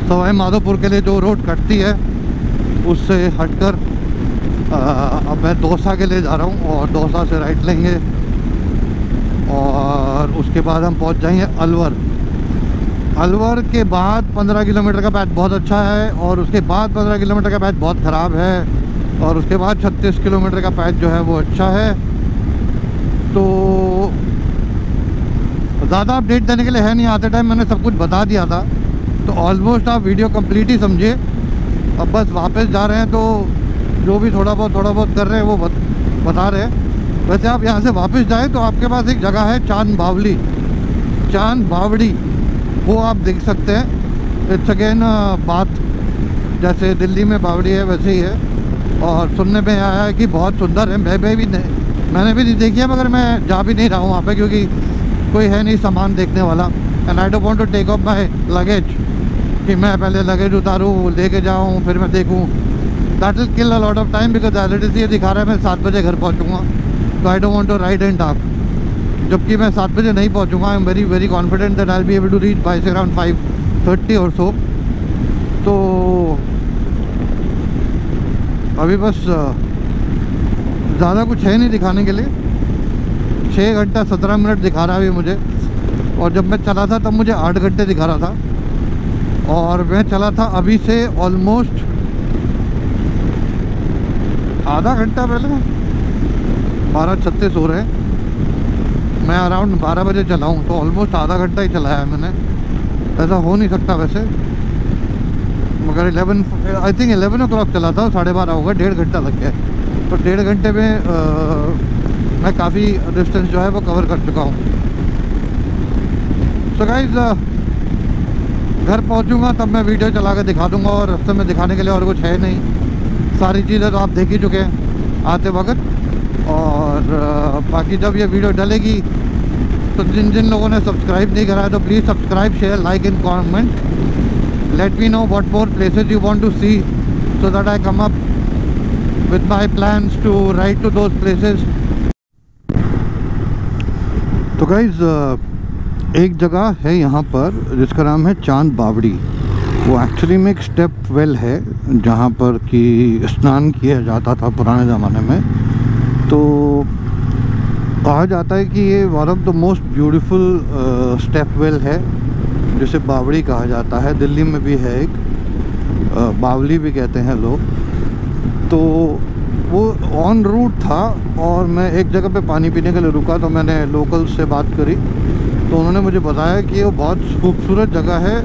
सवाई माधोपुर के लिए जो रोड कटती है उससे हटकर अब मैं दौसा के लिए जा रहा हूँ, और दौसा से राइट लेंगे और उसके बाद हम पहुँच जाएंगे अलवर। अलवर के बाद 15 किलोमीटर का पैच बहुत अच्छा है, और उसके बाद 15 किलोमीटर का पैच बहुत ख़राब है, और उसके बाद 36 किलोमीटर का पैच जो है वो अच्छा है। तो ज़्यादा अपडेट देने के लिए है नहीं, आते टाइम मैंने सब कुछ बता दिया था, तो ऑलमोस्ट आप वीडियो कंप्लीट ही समझिए। अब बस वापस जा रहे हैं, तो जो भी थोड़ा बहुत कर रहे हैं वो बता रहे हैं। वैसे आप यहाँ से वापस जाएं तो आपके पास एक जगह है चांद बावड़ी, वो आप देख सकते हैं। इट्स अगेन बात जैसे दिल्ली में बावड़ी है वैसे ही है, और सुनने में आया है कि बहुत सुंदर है। मैंने भी नहीं देखी है, मगर मैं जा भी नहीं रहा हूँ वहाँ पे, क्योंकि कोई है नहीं सामान देखने वाला, and I don't want to take off my luggage. कि मैं पहले लगेज उतारूँ, लेके जाऊँ, फिर मैं देखूँ। That will kill a lot of time because as it is ये दिखा रहा है मैं 7 बजे घर पहुँचूँगा, तो I don't want to ride and dark. जबकि मैं 7 बजे नहीं पहुँचूँगा। I am very very confident that I will be able to reach by around 5:30 और सो। तो अभी बस ज़्यादा कुछ है नहीं दिखाने के लिए। 6 घंटा 17 मिनट दिखा रहा है अभी मुझे, और जब मैं चला था तब मुझे 8 घंटे दिखा रहा था। और मैं चला था अभी से ऑलमोस्ट आधा घंटा पहले, 12:36 हो रहे हैं। मैं अराउंड 12 बजे चला हूँ, तो ऑलमोस्ट आधा घंटा ही चलाया है मैंने। ऐसा हो नहीं सकता वैसे, मगर 11 o'clock चला था, 12:30 होगा, 1.5 घंटा लग गया। तो 1.5 घंटे में मैं काफ़ी डिस्टेंस जो है वो कवर कर चुका हूँ। सो गाइस, घर पहुँचूँगा तब मैं वीडियो चला के दिखा दूँगा, और रास्ते में दिखाने के लिए और कुछ है नहीं। सारी चीज़ें तो आप देख ही चुके हैं आते वक्त। और बाकी जब ये वीडियो डलेगी तो जिन लोगों ने सब्सक्राइब नहीं करा है तो please subscribe, share, like and comment. Let me know what more places you want to see so that I come up with my plans to ride to those places. तो गाइज एक जगह है यहाँ पर जिसका नाम है चांद बावड़ी. वो एक्चुअली में एक स्टेप वेल है जहाँ पर कि स्नान किया जाता था पुराने ज़माने में. तो कहा जाता है कि ये one of the most beautiful step well है जिसे बावड़ी कहा जाता है. दिल्ली में भी है एक, बावली भी कहते हैं लोग. तो वो ऑन रूट था और मैं एक जगह पे पानी पीने के लिए रुका तो मैंने लोकल से बात करी तो उन्होंने मुझे बताया कि वो बहुत खूबसूरत जगह है,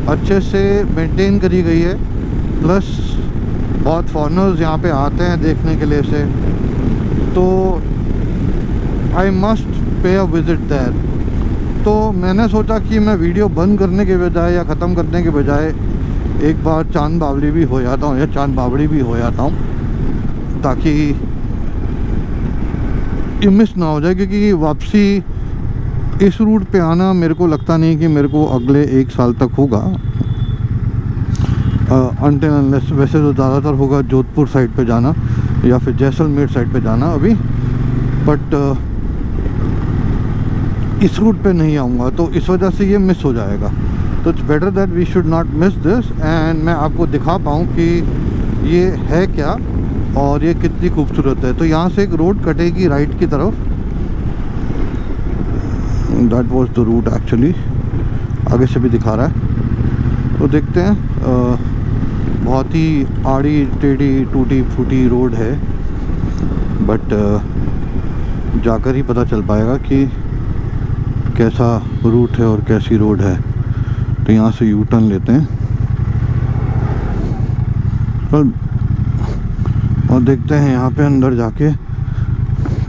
अच्छे से मेंटेन करी गई है, प्लस बहुत फॉरेनर्स यहाँ पे आते हैं देखने के लिए से. तो I must pay a visit there. तो मैंने सोचा कि मैं वीडियो बंद करने के बजाय या ख़त्म करने के बजाय एक बार चांद बावली भी हो जाता हूँ या चांद बावड़ी भी हो जाता हूँ ताकि ये मिस ना हो जाए. क्योंकि वापसी इस रूट पे आना मेरे को लगता नहीं कि मेरे को अगले 1 साल तक होगा. अनटिल अनलेस वैसे तो ज़्यादातर होगा जोधपुर साइड पे जाना या फिर जैसलमेर साइड पे जाना अभी, बट इस रूट पे नहीं आऊँगा तो इस वजह से ये मिस हो जाएगा. तो it's better that we should not miss this and मैं आपको दिखा पाऊँ कि ये है क्या और ये कितनी खूबसूरत है. तो यहाँ से एक रोड कटेगी राइट की तरफ. That was the route actually, आगे से भी दिखा रहा है. तो देखते हैं. बहुत ही आड़ी टेढ़ी टूटी फूटी रोड है, बट जाकर ही पता चल पाएगा कि कैसा रूट है और कैसी रोड है. तो यहाँ से यू टर्न लेते हैं और देखते हैं यहाँ पे अंदर जाके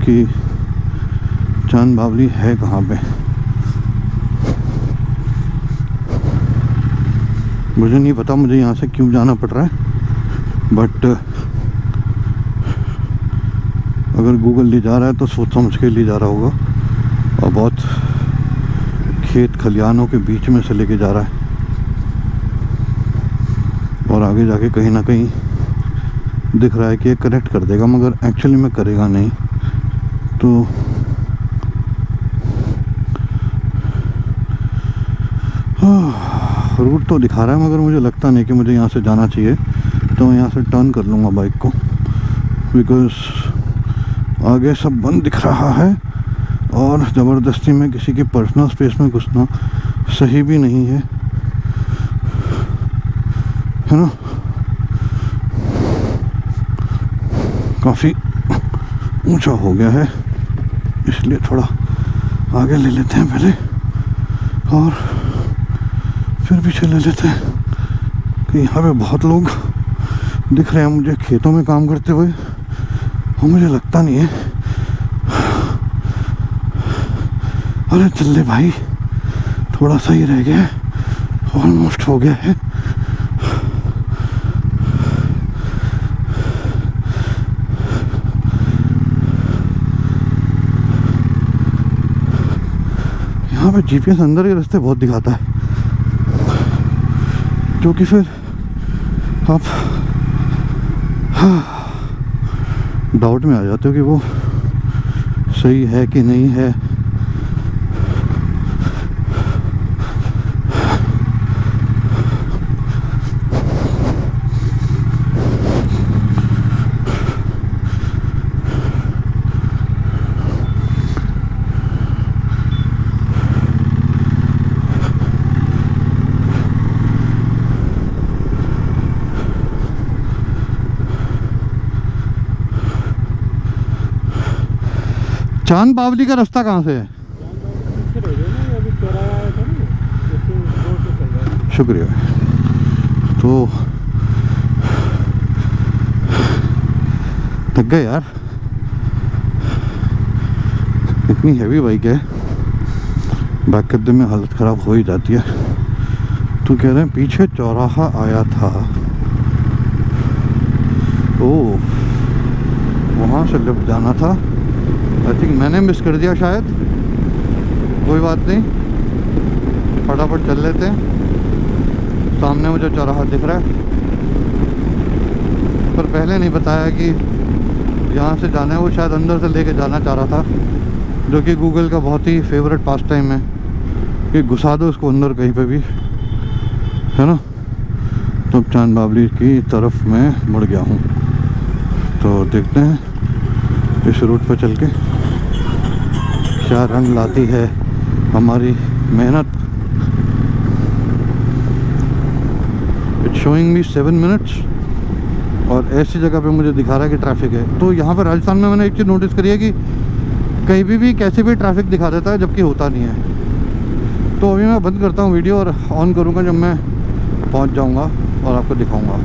कि चांद बावली है कहाँ पे. मुझे नहीं पता मुझे यहाँ से क्यों जाना पड़ रहा है, बट अगर गूगल ले जा रहा है तो सोच समझ के ले जा रहा होगा. और बहुत खेत खलिहानों के बीच में से लेके जा रहा है और आगे जाके कहीं ना कहीं दिख रहा है कि ये कनेक्ट कर देगा, मगर एक्चुअली में करेगा नहीं. तो रूट तो दिखा रहा है मगर मुझे लगता नहीं कि मुझे यहाँ से जाना चाहिए. तो मैं यहाँ से टर्न कर लूँगा बाइक को, बिकॉज आगे सब बंद दिख रहा है और ज़बरदस्ती में किसी की पर्सनल स्पेस में घुसना सही भी नहीं है ना. काफ़ी ऊंचा हो गया है इसलिए थोड़ा आगे ले लेते हैं पहले और फिर पीछे ले लेते हैं. कि यहाँ पे बहुत लोग दिख रहे हैं मुझे खेतों में काम करते हुए और मुझे लगता नहीं है. अरे चल ले भाई, थोड़ा सा ही रह गया है, ऑलमोस्ट हो गया है. यहाँ पे जीपीएस अंदर के रास्ते बहुत दिखाता है. क्योंकि फिर आप डाउट में आ जाते हो कि वो सही है कि नहीं है। चांद बावली का रास्ता कहाँ से है? शुक्रिया। तो थक गए यार, इतनी हैवी बाइक है, बैक कद्दे में हालत ख़राब हो ही जाती है। तो कह रहे हैं पीछे चौराहा आया था, ओह वहाँ से लिफ्ट जाना था। आई थिंक मैंने मिस कर दिया शायद, कोई बात नहीं, फटाफट चल लेते हैं। सामने मुझे चौराहा दिख रहा है, पर पहले नहीं बताया कि यहाँ से जाना है। वो शायद अंदर से लेके जाना चाह रहा था, जो कि गूगल का बहुत ही फेवरेट पास टाइम है कि घुसा दो उसको अंदर कहीं पे भी, है ना। तो चांद बावली की तरफ मैं मुड़ गया हूँ। तो देखते हैं इस रूट पर चल के क्या रंग लाती है हमारी मेहनत। इट्स शोइंग मी 7 मिनट्स और ऐसी जगह पे मुझे दिखा रहा है कि ट्रैफिक है। तो यहाँ पर राजस्थान में मैंने एक चीज़ नोटिस करी है कि कहीं भी कैसे भी ट्रैफिक दिखा देता है, जबकि होता नहीं है। तो अभी मैं बंद करता हूँ वीडियो और ऑन करूँगा जब मैं पहुँच जाऊँगा और आपको दिखाऊँगा।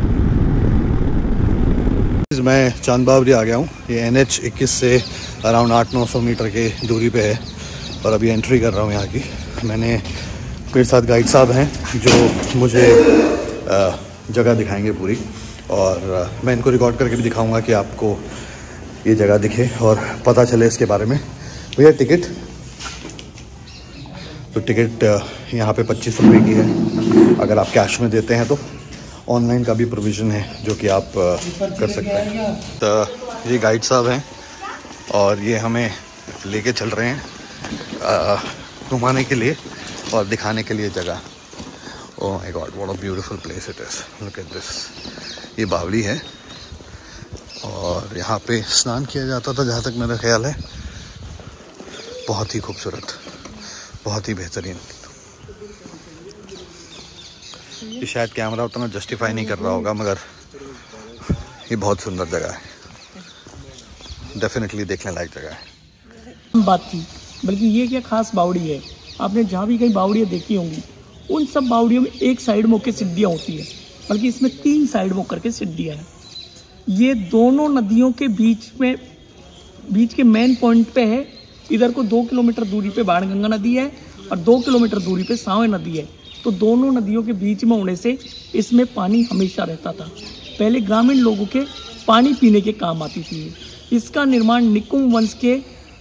मैं चांद बावली आ गया हूँ। ये NH 21 से अराउंड 800-900 मीटर के दूरी पे है और अभी एंट्री कर रहा हूँ यहाँ की। मैंने मेरे साथ गाइड साहब हैं जो मुझे जगह दिखाएंगे पूरी, और मैं इनको रिकॉर्ड करके भी दिखाऊंगा कि आपको ये जगह दिखे और पता चले इसके बारे में। भैया टिकट, तो टिकट यहाँ पे 25 रुपये की है। अगर आप कैश में देते हैं तो ऑनलाइन का भी प्रोविज़न है जो कि आप कर सकते हैं। तो ये गाइड साहब हैं और ये हमें लेके चल रहे हैं घुमाने के लिए और दिखाने के लिए जगह। Oh my God, what a beautiful place it is, look at this. ये बावली है और यहाँ पे स्नान किया जाता था जहाँ तक मेरा ख्याल है। बहुत ही खूबसूरत, बहुत ही बेहतरीन। ये शायद कैमरा उतना जस्टिफाई नहीं कर रहा होगा, मगर ये बहुत सुंदर जगह है, डेफिनेटली देखने लायक जगह है। बात थी, बल्कि ये क्या खास बावड़ी है। आपने जहाँ भी कई बावड़ियाँ देखी होंगी, उन सब बावड़ियों में एक साइड में होकर सीढ़ियाँ होती है, बल्कि इसमें 3 साइड में होकर के सीढ़ियाँ हैं। ये दोनों नदियों के बीच के मेन पॉइंट पे है। इधर को 2 किलोमीटर दूरी पे बाणगंगा नदी है और 2 किलोमीटर दूरी पे सांवे नदी है। तो दोनों नदियों के बीच में होने से इसमें पानी हमेशा रहता था। पहले ग्रामीण लोगों के पानी पीने के काम आती थी। इसका निर्माण निकुंभ वंश के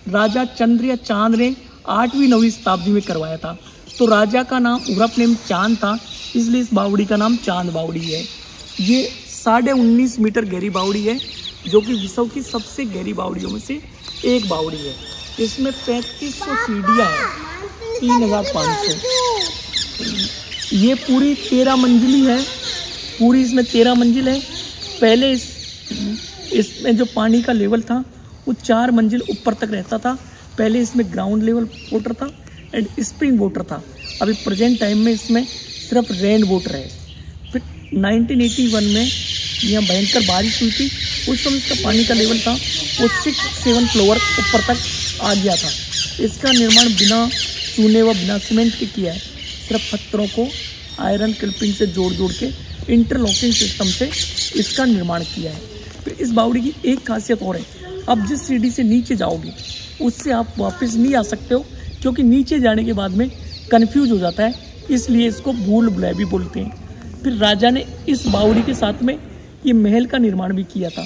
राजा चंद्र या चांद ने 8वीं-9वीं शताब्दी में करवाया था। तो राजा का नाम उर्फ नेम चांद था, इसलिए इस बावड़ी का नाम चांद बावड़ी है। ये 19.5 मीटर गहरी बावड़ी है, जो कि विश्व की सबसे गहरी बावड़ियों में से एक बावड़ी है। इसमें 3500 सीढ़ियाँ हैं, 3500। ये पूरी 13 मंजिली है, पूरी इसमें 13 मंजिल है। पहले इसमें जो पानी का लेवल था वो 4 मंजिल ऊपर तक रहता था। पहले इसमें ग्राउंड लेवल वाटर था एंड स्प्रिंग वाटर था। अभी प्रेजेंट टाइम में इसमें सिर्फ रेन वाटर है। फिर 1981 में यहाँ भयंकर बारिश हुई थी, उस समय इसका पानी का लेवल था वो 6-7 फ्लोर ऊपर तक आ गया था। इसका निर्माण बिना चूने व बिना सीमेंट के किया है, सिर्फ पत्थरों को आयरन क्लिपिंग से जोड़ के इंटरलॉकिंग सिस्टम से इसका निर्माण किया है। फिर इस बावड़ी की एक खासियत और है, अब जिस सीढ़ी से नीचे जाओगे उससे आप वापस नहीं आ सकते हो, क्योंकि नीचे जाने के बाद में कंफ्यूज हो जाता है, इसलिए इसको भूल भुलैया भी बोलते हैं। फिर राजा ने इस बावड़ी के साथ में ये महल का निर्माण भी किया था।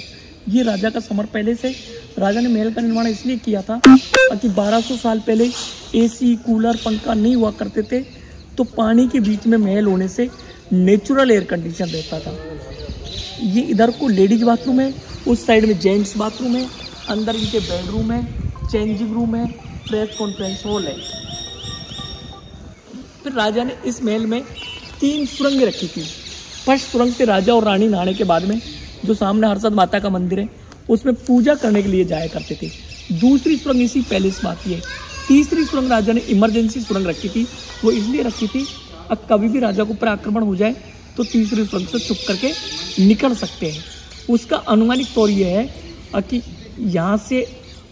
ये राजा का समर पैलेस है। राजा ने महल का निर्माण इसलिए किया था कि 1200 साल पहले AC, कूलर, पंखा नहीं हुआ करते थे, तो पानी के बीच में महल होने से नेचुरल एयर कंडीशन रहता था। ये इधर को लेडीज बाथरूम है, उस साइड में जेंट्स बाथरूम है, अंदर इनके बेडरूम है, चेंजिंग रूम है, प्रेस कॉन्फ्रेंस हॉल है। फिर राजा ने इस महल में 3 सुरंगें रखी थी। फर्स्ट सुरंग से राजा और रानी नहाने के बाद में जो सामने हर्षद माता का मंदिर है उसमें पूजा करने के लिए जाया करते थे। दूसरी सुरंग इसी पैलेस में आती है। तीसरी सुरंग राजा ने इमरजेंसी सुरंग रखी थी। वो इसलिए रखी थी अब कभी भी राजा को ऊपर आक्रमण हो जाए तो तीसरी सुरंग से छुप करके निकल सकते हैं। उसका अनुमानित तौर यह है कि यहाँ से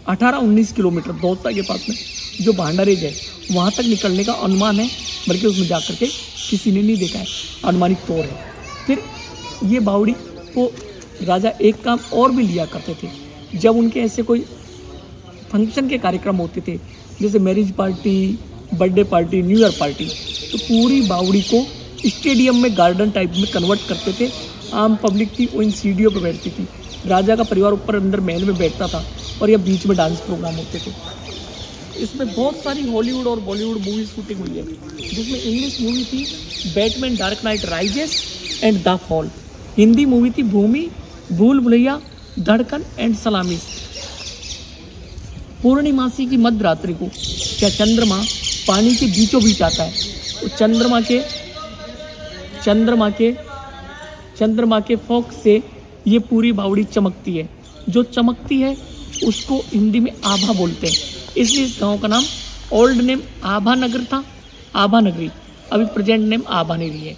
18-19 किलोमीटर दौसा के पास में जो भांडारेज है वहाँ तक निकलने का अनुमान है, बल्कि उसमें जा करके किसी ने नहीं देखा है, अनुमानित तौर है। फिर ये बावड़ी को राजा एक काम और भी लिया करते थे। जब उनके ऐसे कोई फंक्शन के कार्यक्रम होते थे, जैसे marriage party, birthday party, new year party, तो पूरी बावड़ी को स्टेडियम में गार्डन टाइप में कन्वर्ट करते थे। आम पब्लिक थी वो इन सीढ़ियों पर बैठती थी। राजा का परिवार ऊपर अंदर महल में बैठता था और यह बीच में डांस प्रोग्राम होते थे। इसमें बहुत सारी हॉलीवुड और बॉलीवुड मूवी शूटिंग हुई है, जिसमें इंग्लिश मूवी थी Batman dark night rises and the fall. Hindi movie थी भूमि, भूल भुलैया, धड़कन एंड सलामी। पूर्णिमासी की मध्य रात्रि को क्या चंद्रमा पानी के बीचों बीच आता है, तो चंद्रमा के फोकस से ये पूरी बावड़ी चमकती है। जो चमकती है उसको हिंदी में आभा बोलते हैं, इसलिए इस गांव का नाम ओल्ड नेम आभा नगर था, आभा नगरी। अभी प्रेजेंट नेम आभा नगरी है।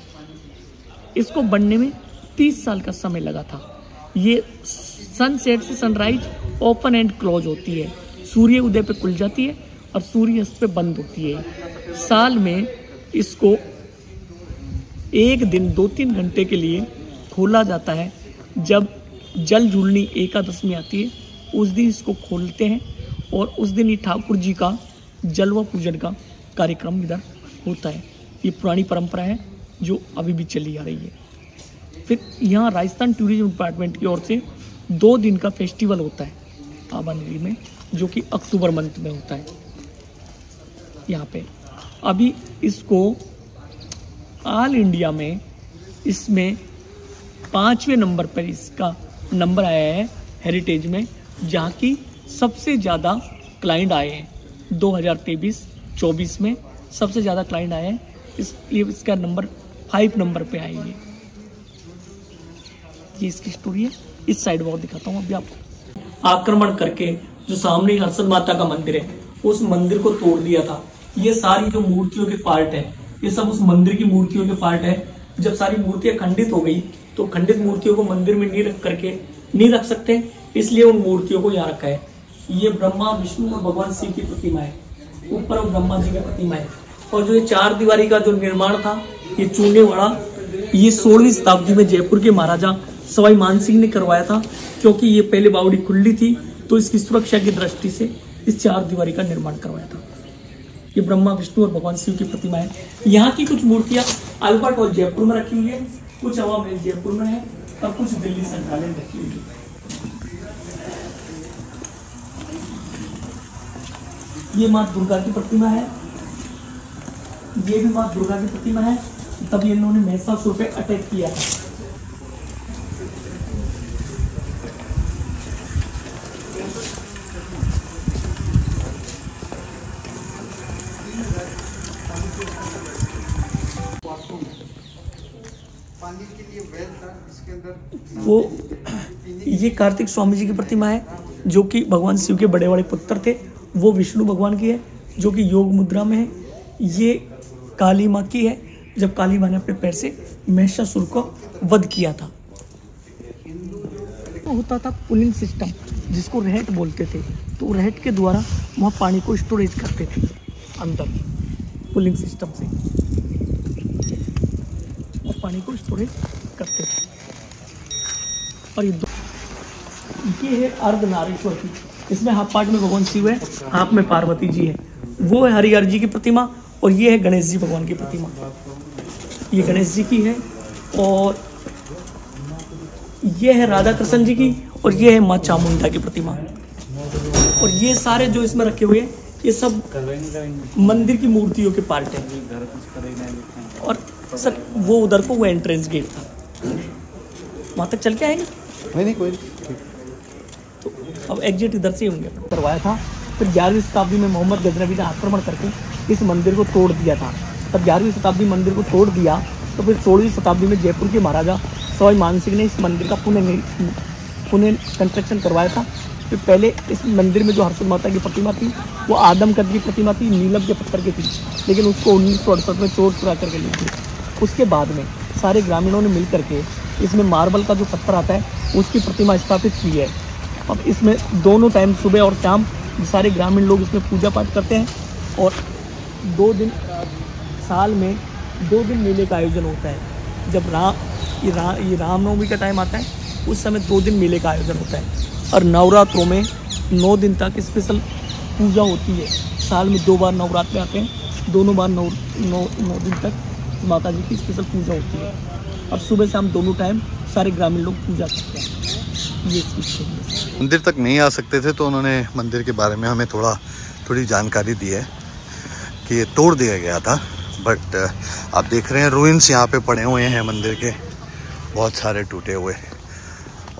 इसको बनने में 30 साल का समय लगा था। ये सनसेट से सनराइज ओपन एंड क्लोज होती है, सूर्य उदय पे खुल जाती है और सूर्य अस्त पे बंद होती है। साल में इसको एक दिन 2-3 घंटे के लिए खोला जाता है। जब जल झूलनी एकादशमी आती है उस दिन इसको खोलते हैं और उस दिन ही ठाकुर जी का जलवा पूजन का कार्यक्रम इधर होता है। ये पुरानी परंपरा है जो अभी भी चली आ रही है। फिर यहाँ राजस्थान टूरिज्म डिपार्टमेंट की ओर से 2 दिन का फेस्टिवल होता है आबानगरी में, जो कि अक्टूबर मंथ में होता है। यहाँ पे अभी इसको ऑल इंडिया में इसमें 5वें नंबर पर इसका नंबर आया है हेरिटेज में, जहाँ की सबसे ज़्यादा क्लाइंट आए हैं। 2023-24 में सबसे ज़्यादा क्लाइंट आए हैं, इसलिए इसका नंबर 5 नंबर पे आएंगे। ये इसकी स्टोरी है। इस साइड वॉक दिखाता हूँ अभी आपको। आक्रमण करके जो सामने हर्षद माता का मंदिर है उस मंदिर को तोड़ दिया था। ये सारी जो मूर्तियों के पार्ट है ये सब उस मंदिर की मूर्तियों के पार्ट है। जब सारी मूर्तियां खंडित हो गई तो खंडित मूर्तियों को मंदिर में नहीं रख सकते, इसलिए उन मूर्तियों को यहाँ रखा है। ये ब्रह्मा, विष्णु और भगवान शिव की प्रतिमा है। ऊपर ब्रह्मा जी की प्रतिमा है। और जो ये 4 दीवारी का जो निर्माण था ये चूनेवाड़ा, ये 16वीं शताब्दी में जयपुर के महाराजा सवाई मानसिंह ने करवाया था। क्योंकि ये पहले बावड़ी खुली थी तो इसकी सुरक्षा की दृष्टि से इस 4 दीवारी का निर्माण करवाया था। ये ब्रह्मा, विष्णु और भगवान शिव की प्रतिमा है। यहाँ की कुछ मूर्तियां अल्बर्ट हॉल जयपुर में रखी हुई है, कुछ हवा महल जयपुर में है और कुछ दिल्ली संग्रहालय में रखी हुई है। ये माँ दुर्गा की प्रतिमा है, ये भी माँ दुर्गा की प्रतिमा है। तब इन्होंने महिषासुर पे अटैक किया था। वो ये कार्तिक स्वामी जी की प्रतिमा है जो कि भगवान शिव के बड़े बड़े पुत्र थे। वो विष्णु भगवान की है जो कि योग मुद्रा में है। ये काली माँ की है, जब काली माँ ने अपने पैर से महिषासुर को वध किया था। होता था पुलिंग सिस्टम जिसको रहट बोलते थे, तो रहट के द्वारा वहाँ पानी को स्टोरेज करते थे अंदर पुलिंग सिस्टम से, और पानी को स्टोरेज करते थे। और ये है अर्धनारीश्वर की, इसमें हाफ पार्ट में भगवान शिव है, हाफ में पार्वती जी है। वो है हरिहर जी की प्रतिमा और ये है गणेश जी भगवान की प्रतिमा। ये गणेश जी की है और ये है राधा कृष्ण जी की और ये है माँ चामुंडा की प्रतिमा। और ये सारे जो इसमें रखे हुए हैं ये सब मंदिर की मूर्तियों के पार्ट हैं। और सर वो उधर को वो एंट्रेंस गेट था, वहाँ तक चल के आएंगे। नहीं कोई नहीं। तो अब एग्जिट इधर से ही होंगे। करवाया था, फिर 11वीं शताब्दी में मोहम्मद गजनवी ने आक्रमण करके इस मंदिर को तोड़ दिया था। तब 11वीं शताब्दी मंदिर को तोड़ दिया तो फिर 16वीं शताब्दी में जयपुर के महाराजा सवाई मानसिंह ने इस मंदिर का पुनः कंस्ट्रक्शन करवाया था। फिर पहले इस मंदिर में जो हर्षद माता की प्रतिमा थी वो आदमकद की प्रतिमा थी, नीलम के पत्थर की थी, लेकिन उसको 1968 में चोर चुरा करके ली थी। उसके बाद में सारे ग्रामीणों ने मिल करके इसमें मार्बल का जो पत्थर आता है उसकी प्रतिमा स्थापित की है। अब इसमें दोनों टाइम सुबह और शाम सारे ग्रामीण लोग इसमें पूजा पाठ करते हैं और 2 दिन साल में 2 दिन मेले का आयोजन होता है। जब ये रामनवमी का टाइम आता है उस समय 2 दिन मेले का आयोजन होता है और नवरात्रों में 9 दिन तक स्पेशल पूजा होती है। साल में 2 बार नवरात्रे आते हैं, दोनों बार 9 दिन तक माता जी की स्पेशल पूजा होती है और सुबह शाम दोनों टाइम सारे ग्रामीण लोग पूजा करते हैं। ये मंदिर तक नहीं आ सकते थे तो उन्होंने मंदिर के बारे में हमें थोड़ी जानकारी दी है कि ये तोड़ दिया गया था, बट आप देख रहे हैं रूइंस यहाँ पे पड़े हुए हैं मंदिर के, बहुत सारे टूटे हुए,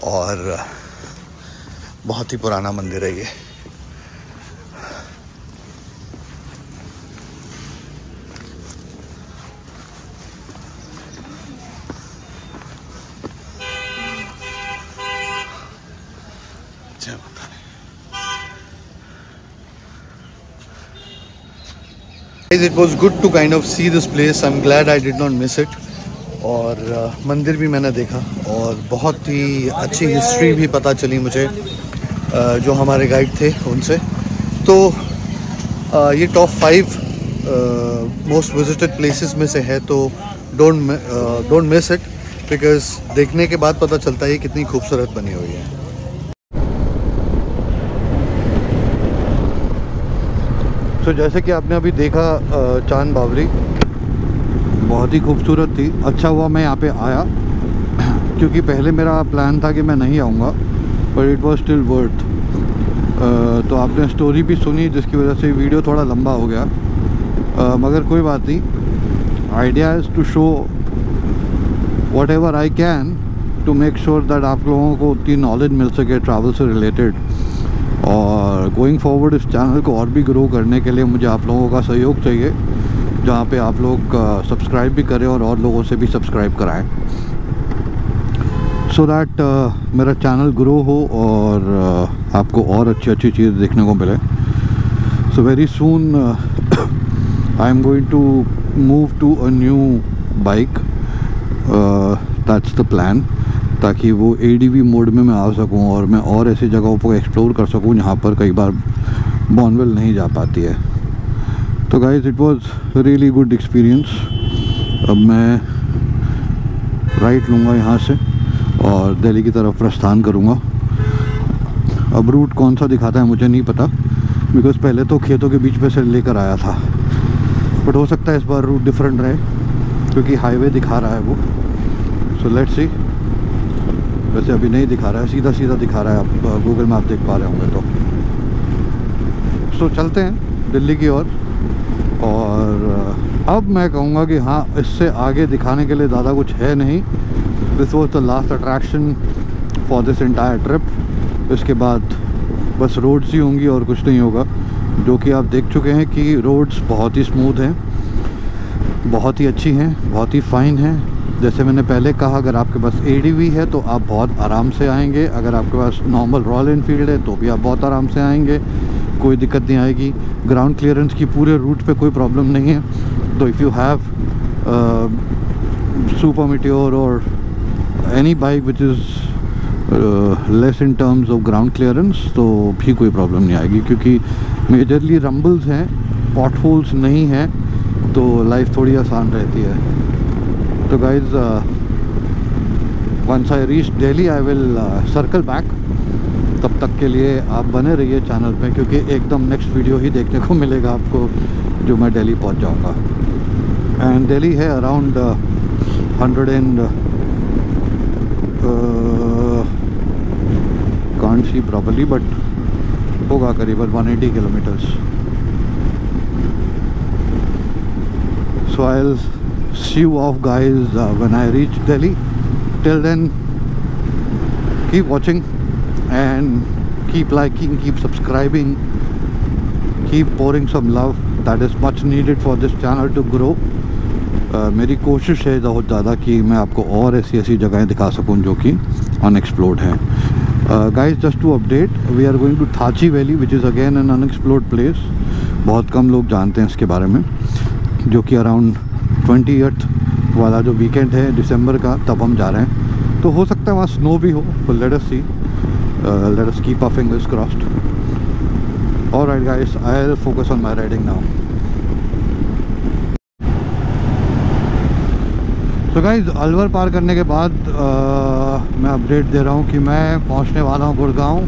और बहुत ही पुराना मंदिर है ये। It was good to kind of see this place. I'm glad I did not miss it. और मंदिर भी मैंने देखा और बहुत ही अच्छी हिस्ट्री भी पता चली मुझे जो हमारे गाइड थे उनसे। तो ये टॉप 5 मोस्ट विजिटेड प्लेसेस में से है, तो डोंट मिस इट, बिकॉज देखने के बाद पता चलता है कितनी खूबसूरत बनी हुई है। तो जैसे कि आपने अभी देखा चांद बावड़ी बहुत ही खूबसूरत थी। अच्छा हुआ मैं यहाँ पे आया क्योंकि पहले मेरा प्लान था कि मैं नहीं आऊँगा, but it was still worth. तो आपने स्टोरी भी सुनी जिसकी वजह से वीडियो थोड़ा लंबा हो गया, मगर कोई बात नहीं। Idea is to show whatever I can to make sure that आप लोगों को उतनी नॉलेज मिल सके ट्रैवल से रिलेटेड। और गोइंग फॉरवर्ड इस चैनल को और भी ग्रो करने के लिए मुझे आप लोगों का सहयोग चाहिए, जहाँ पे आप लोग सब्सक्राइब भी करें और लोगों से भी सब्सक्राइब कराएं, सो दैट मेरा चैनल ग्रो हो और आपको और अच्छी चीज़ देखने को मिले। So very soon I am going to move to a new bike, that's the plan, ताकि वो ADV मोड में मैं आ सकूं और मैं और ऐसी जगहों को एक्सप्लोर कर सकूं जहाँ पर कई बार बॉर्नविल नहीं जा पाती है। तो guys it was really good experience. अब मैं राइट लूँगा यहाँ से और दिल्ली की तरफ प्रस्थान करूँगा। अब रूट कौन सा दिखाता है मुझे नहीं पता, बिकॉज पहले तो खेतों के बीच में से लेकर आया था, बट हो सकता है इस बार रूट डिफरेंट रहे क्योंकि हाईवे दिखा रहा है वो। So let's see. वैसे अभी नहीं दिखा रहा है, सीधा सीधा दिखा रहा है, आप गूगल मैप देख पा रहे होंगे तो। सो चलते हैं दिल्ली की ओर। और अब मैं कहूँगा कि हाँ, इससे आगे दिखाने के लिए ज़्यादा कुछ है नहीं। This was the last attraction for this entire trip. इसके बाद बस रोड्स ही होंगी और कुछ नहीं होगा, जो कि आप देख चुके हैं कि रोड्स बहुत ही स्मूथ हैं, बहुत ही अच्छी हैं, बहुत ही फाइन हैं। जैसे मैंने पहले कहा, अगर आपके पास ADV है तो आप बहुत आराम से आएंगे, अगर आपके पास नॉर्मल रॉयल एनफील्ड है तो भी आप बहुत आराम से आएंगे, कोई दिक्कत नहीं आएगी। ग्राउंड क्लियरेंस की पूरे रूट पे कोई प्रॉब्लम नहीं है। तो if you have super meteor or any bike which is less in terms of ground clearance तो भी कोई प्रॉब्लम नहीं आएगी, क्योंकि मेजरली रंबल्स हैं, पॉट होल्स नहीं हैं, तो लाइफ थोड़ी आसान रहती है। तो guys once I reach Delhi I will circle back. तब तक के लिए आप बने रहिए चैनल पे, क्योंकि एकदम नेक्स्ट वीडियो ही देखने को मिलेगा आपको जो मैं दिल्ली पहुंच जाऊंगा। एंड दिल्ली है around 100 and can't see properly, but होगा करीबन 180 kilometres. So I will see you off guys when I reach Delhi. Till then, keep watching and keep liking, keep subscribing, keep pouring some love. That is much needed for this channel to grow. मेरी कोशिश है बहुत ज़्यादा कि मैं आपको और ऐसी ऐसी जगहें दिखा सकूं जो कि अनएक्सप्लोर्ड हैं. Guys, just to update, we are going to Thachi valley which is again an unexplored place. बहुत कम लोग जानते हैं इसके बारे में, जो कि अराउंड 28th वाला जो वीकेंड है दिसंबर का, तब हम जा रहे हैं. तो हो सकता है वहाँ स्नो भी हो. Let us see, let us keep our fingers crossed. Alright guys, I will focus on my riding now. तो गाइस, अलवर पार करने के बाद मैं अपडेट दे रहा हूँ कि मैं पहुँचने वाला हूँ Gurgaon.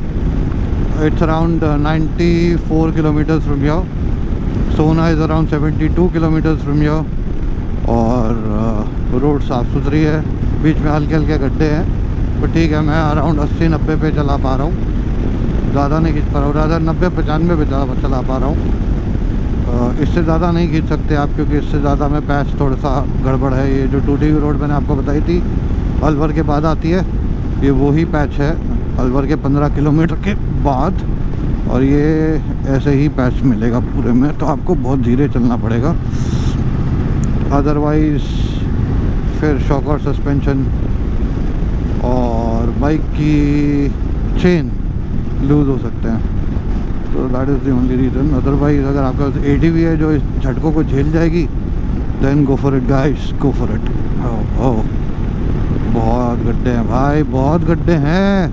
It's around 94 kilometres from here. Sohna is around 72 kilometres from here. और रोड साफ़ सुथरी है, बीच में हल्के हल्के गड्ढे हैं, पर ठीक है. मैं अराउंड 80-90 पे चला पा रहा हूँ, ज़्यादा नहीं खींच पा रहा हूँ. ज़्यादा 90-95 पे चला पा रहा हूँ. इससे ज़्यादा नहीं खींच सकते आप, क्योंकि इससे ज़्यादा में पैच थोड़ा सा गड़बड़ है. ये जो टूटी हुई रोड मैंने आपको बताई थी अलवर के बाद आती है, ये वही पैच है अलवर के 15 किलोमीटर के बाद. और ये ऐसे ही पैच मिलेगा पूरे में, तो आपको बहुत धीरे चलना पड़ेगा. अदरवाइज़ फिर शॉक और सस्पेंशन और बाइक की चेन लूज़ हो सकते हैं. तो that is the only reason. Otherwise अगर आपके पास ATV है जो इस झटकों को झेल जाएगी, then go for it guys, go for it. Oh, बहुत गड्ढे हैं भाई, बहुत गड्ढे हैं.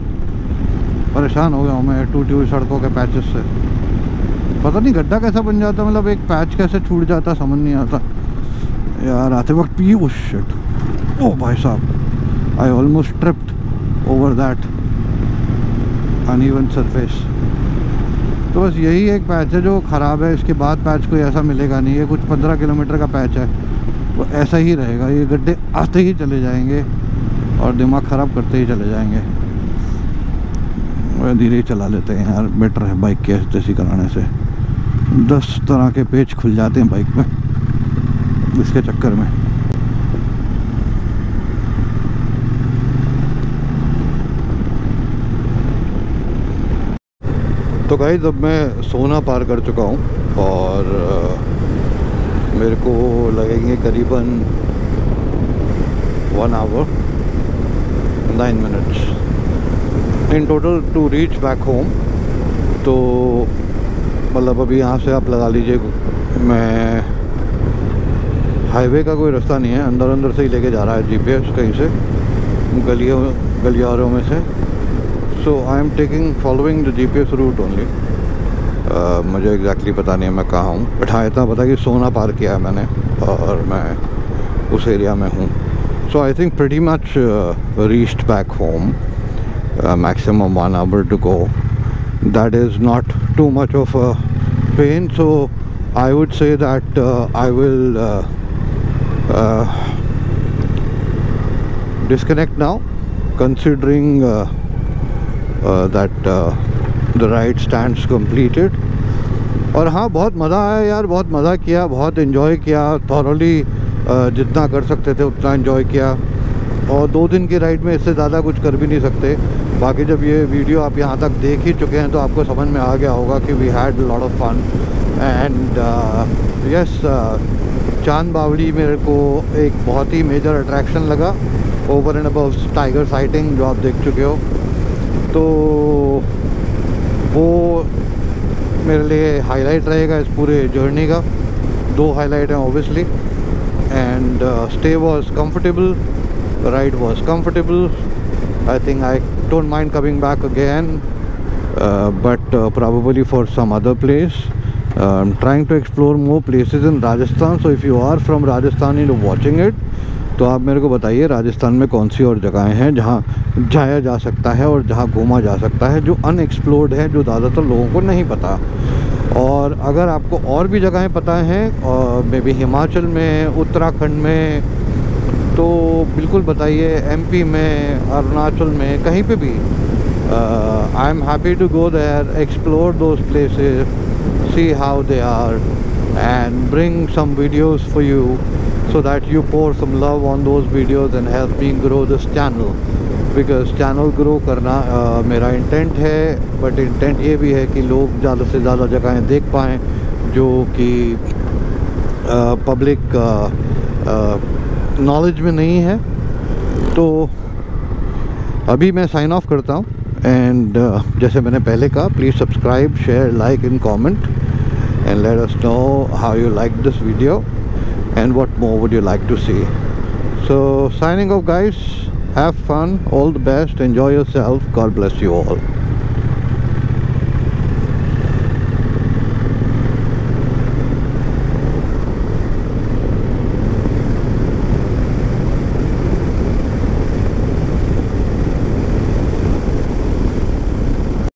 परेशान हो गया हूँ मैं टूटी हुई सड़कों के पैचेस से. पता नहीं गड्ढा कैसा बन जाता, मतलब एक पैच कैसे छूट जाता, समझ नहीं आता यार. आते वक्त पी, ओह शिट, ओह भाई साहब, I almost tripped over that uneven surface. तो बस यही एक पैच है जो ख़राब है. इसके बाद पैच कोई ऐसा मिलेगा नहीं. ये कुछ 15 किलोमीटर का पैच है, वो ऐसा ही रहेगा. ये गड्ढे आते ही चले जाएंगे और दिमाग ख़राब करते ही चले जाएंगे. धीरे ही चला लेते हैं यार, बेटर है बाइक के जैसी कराने से. 10 तरह के पेच खुल जाते हैं बाइक में इसके चक्कर में. तो गाइस, अब मैं सोना पार कर चुका हूँ और मेरे को लगेंगे करीबन 1 hour 9 minutes in total two reach back home. तो मतलब अभी यहाँ से आप लगा लीजिए, मैं हाईवे का कोई रास्ता नहीं है, अंदर से ही लेके जा रहा है GPS कहीं से, गलियारों में से. So I am following the GPS route only. मुझे एग्जैक्टली पता नहीं है मैं कहाँ हूँ, बट हाँ इतना पता कि सोना पार किया है मैंने और मैं उस एरिया में हूँ. So I think pretty much reached back home. Maximum 1 hour to go. That is not too much of a pain. So I would say that I will disconnect now, considering that the ride stands completed. और हाँ, बहुत मज़ा आया यार, बहुत मज़ा किया, बहुत इन्जॉय किया थॉरली. जितना कर सकते थे उतना इन्जॉय किया. और 2 दिन की राइड में इससे ज़्यादा कुछ कर भी नहीं सकते. बाकी जब ये वीडियो आप यहाँ तक देख ही चुके हैं तो आपको समझ में आ गया होगा कि we had lot of fun. And yes, Chand Baori मेरे को एक बहुत ही मेजर अट्रैक्शन लगा, over and above tiger sighting जो आप देख चुके हो. तो वो मेरे लिए हाईलाइट रहेगा इस पूरे जर्नी का. 2 हाईलाइट हैं obviously. And stay was comfortable, ride was comfortable. I think I don't mind coming back again, but probably for some other place. I'm trying to explore more places in Rajasthan. So if you are from Rajasthan and you're watching it, तो आप मेरे को बताइए राजस्थान में कौन सी और जगहें हैं जहाँ जाया जा सकता है और जहाँ घूमा जा सकता है, जो अनएक्सप्लोर्ड है, जो ज़्यादातर लोगों को नहीं पता. और अगर आपको और भी जगहें पता हैं, और मे बी हिमाचल में, उत्तराखंड में, तो बिल्कुल बताइए. MP में, अरुणाचल में, कहीं पे भी. I am happy to go there, explore those places, see how they are, and bring some videos for you. so that you pour some love on those videos and help me grow this channel, because channel grow करना मेरा इंटेंट है, बट इंटेंट ये भी है कि लोग ज़्यादा से ज़्यादा जगहें देख पाएँ जो कि पब्लिक नॉलेज में नहीं है। तो अभी मैं साइन ऑफ करता हूँ, एंड जैसे मैंने पहले कहा, please subscribe, share, like and comment, and let us know how you like this video and what more would you like to see. So signing off guys, have fun, all the best, enjoy yourself, God bless you all.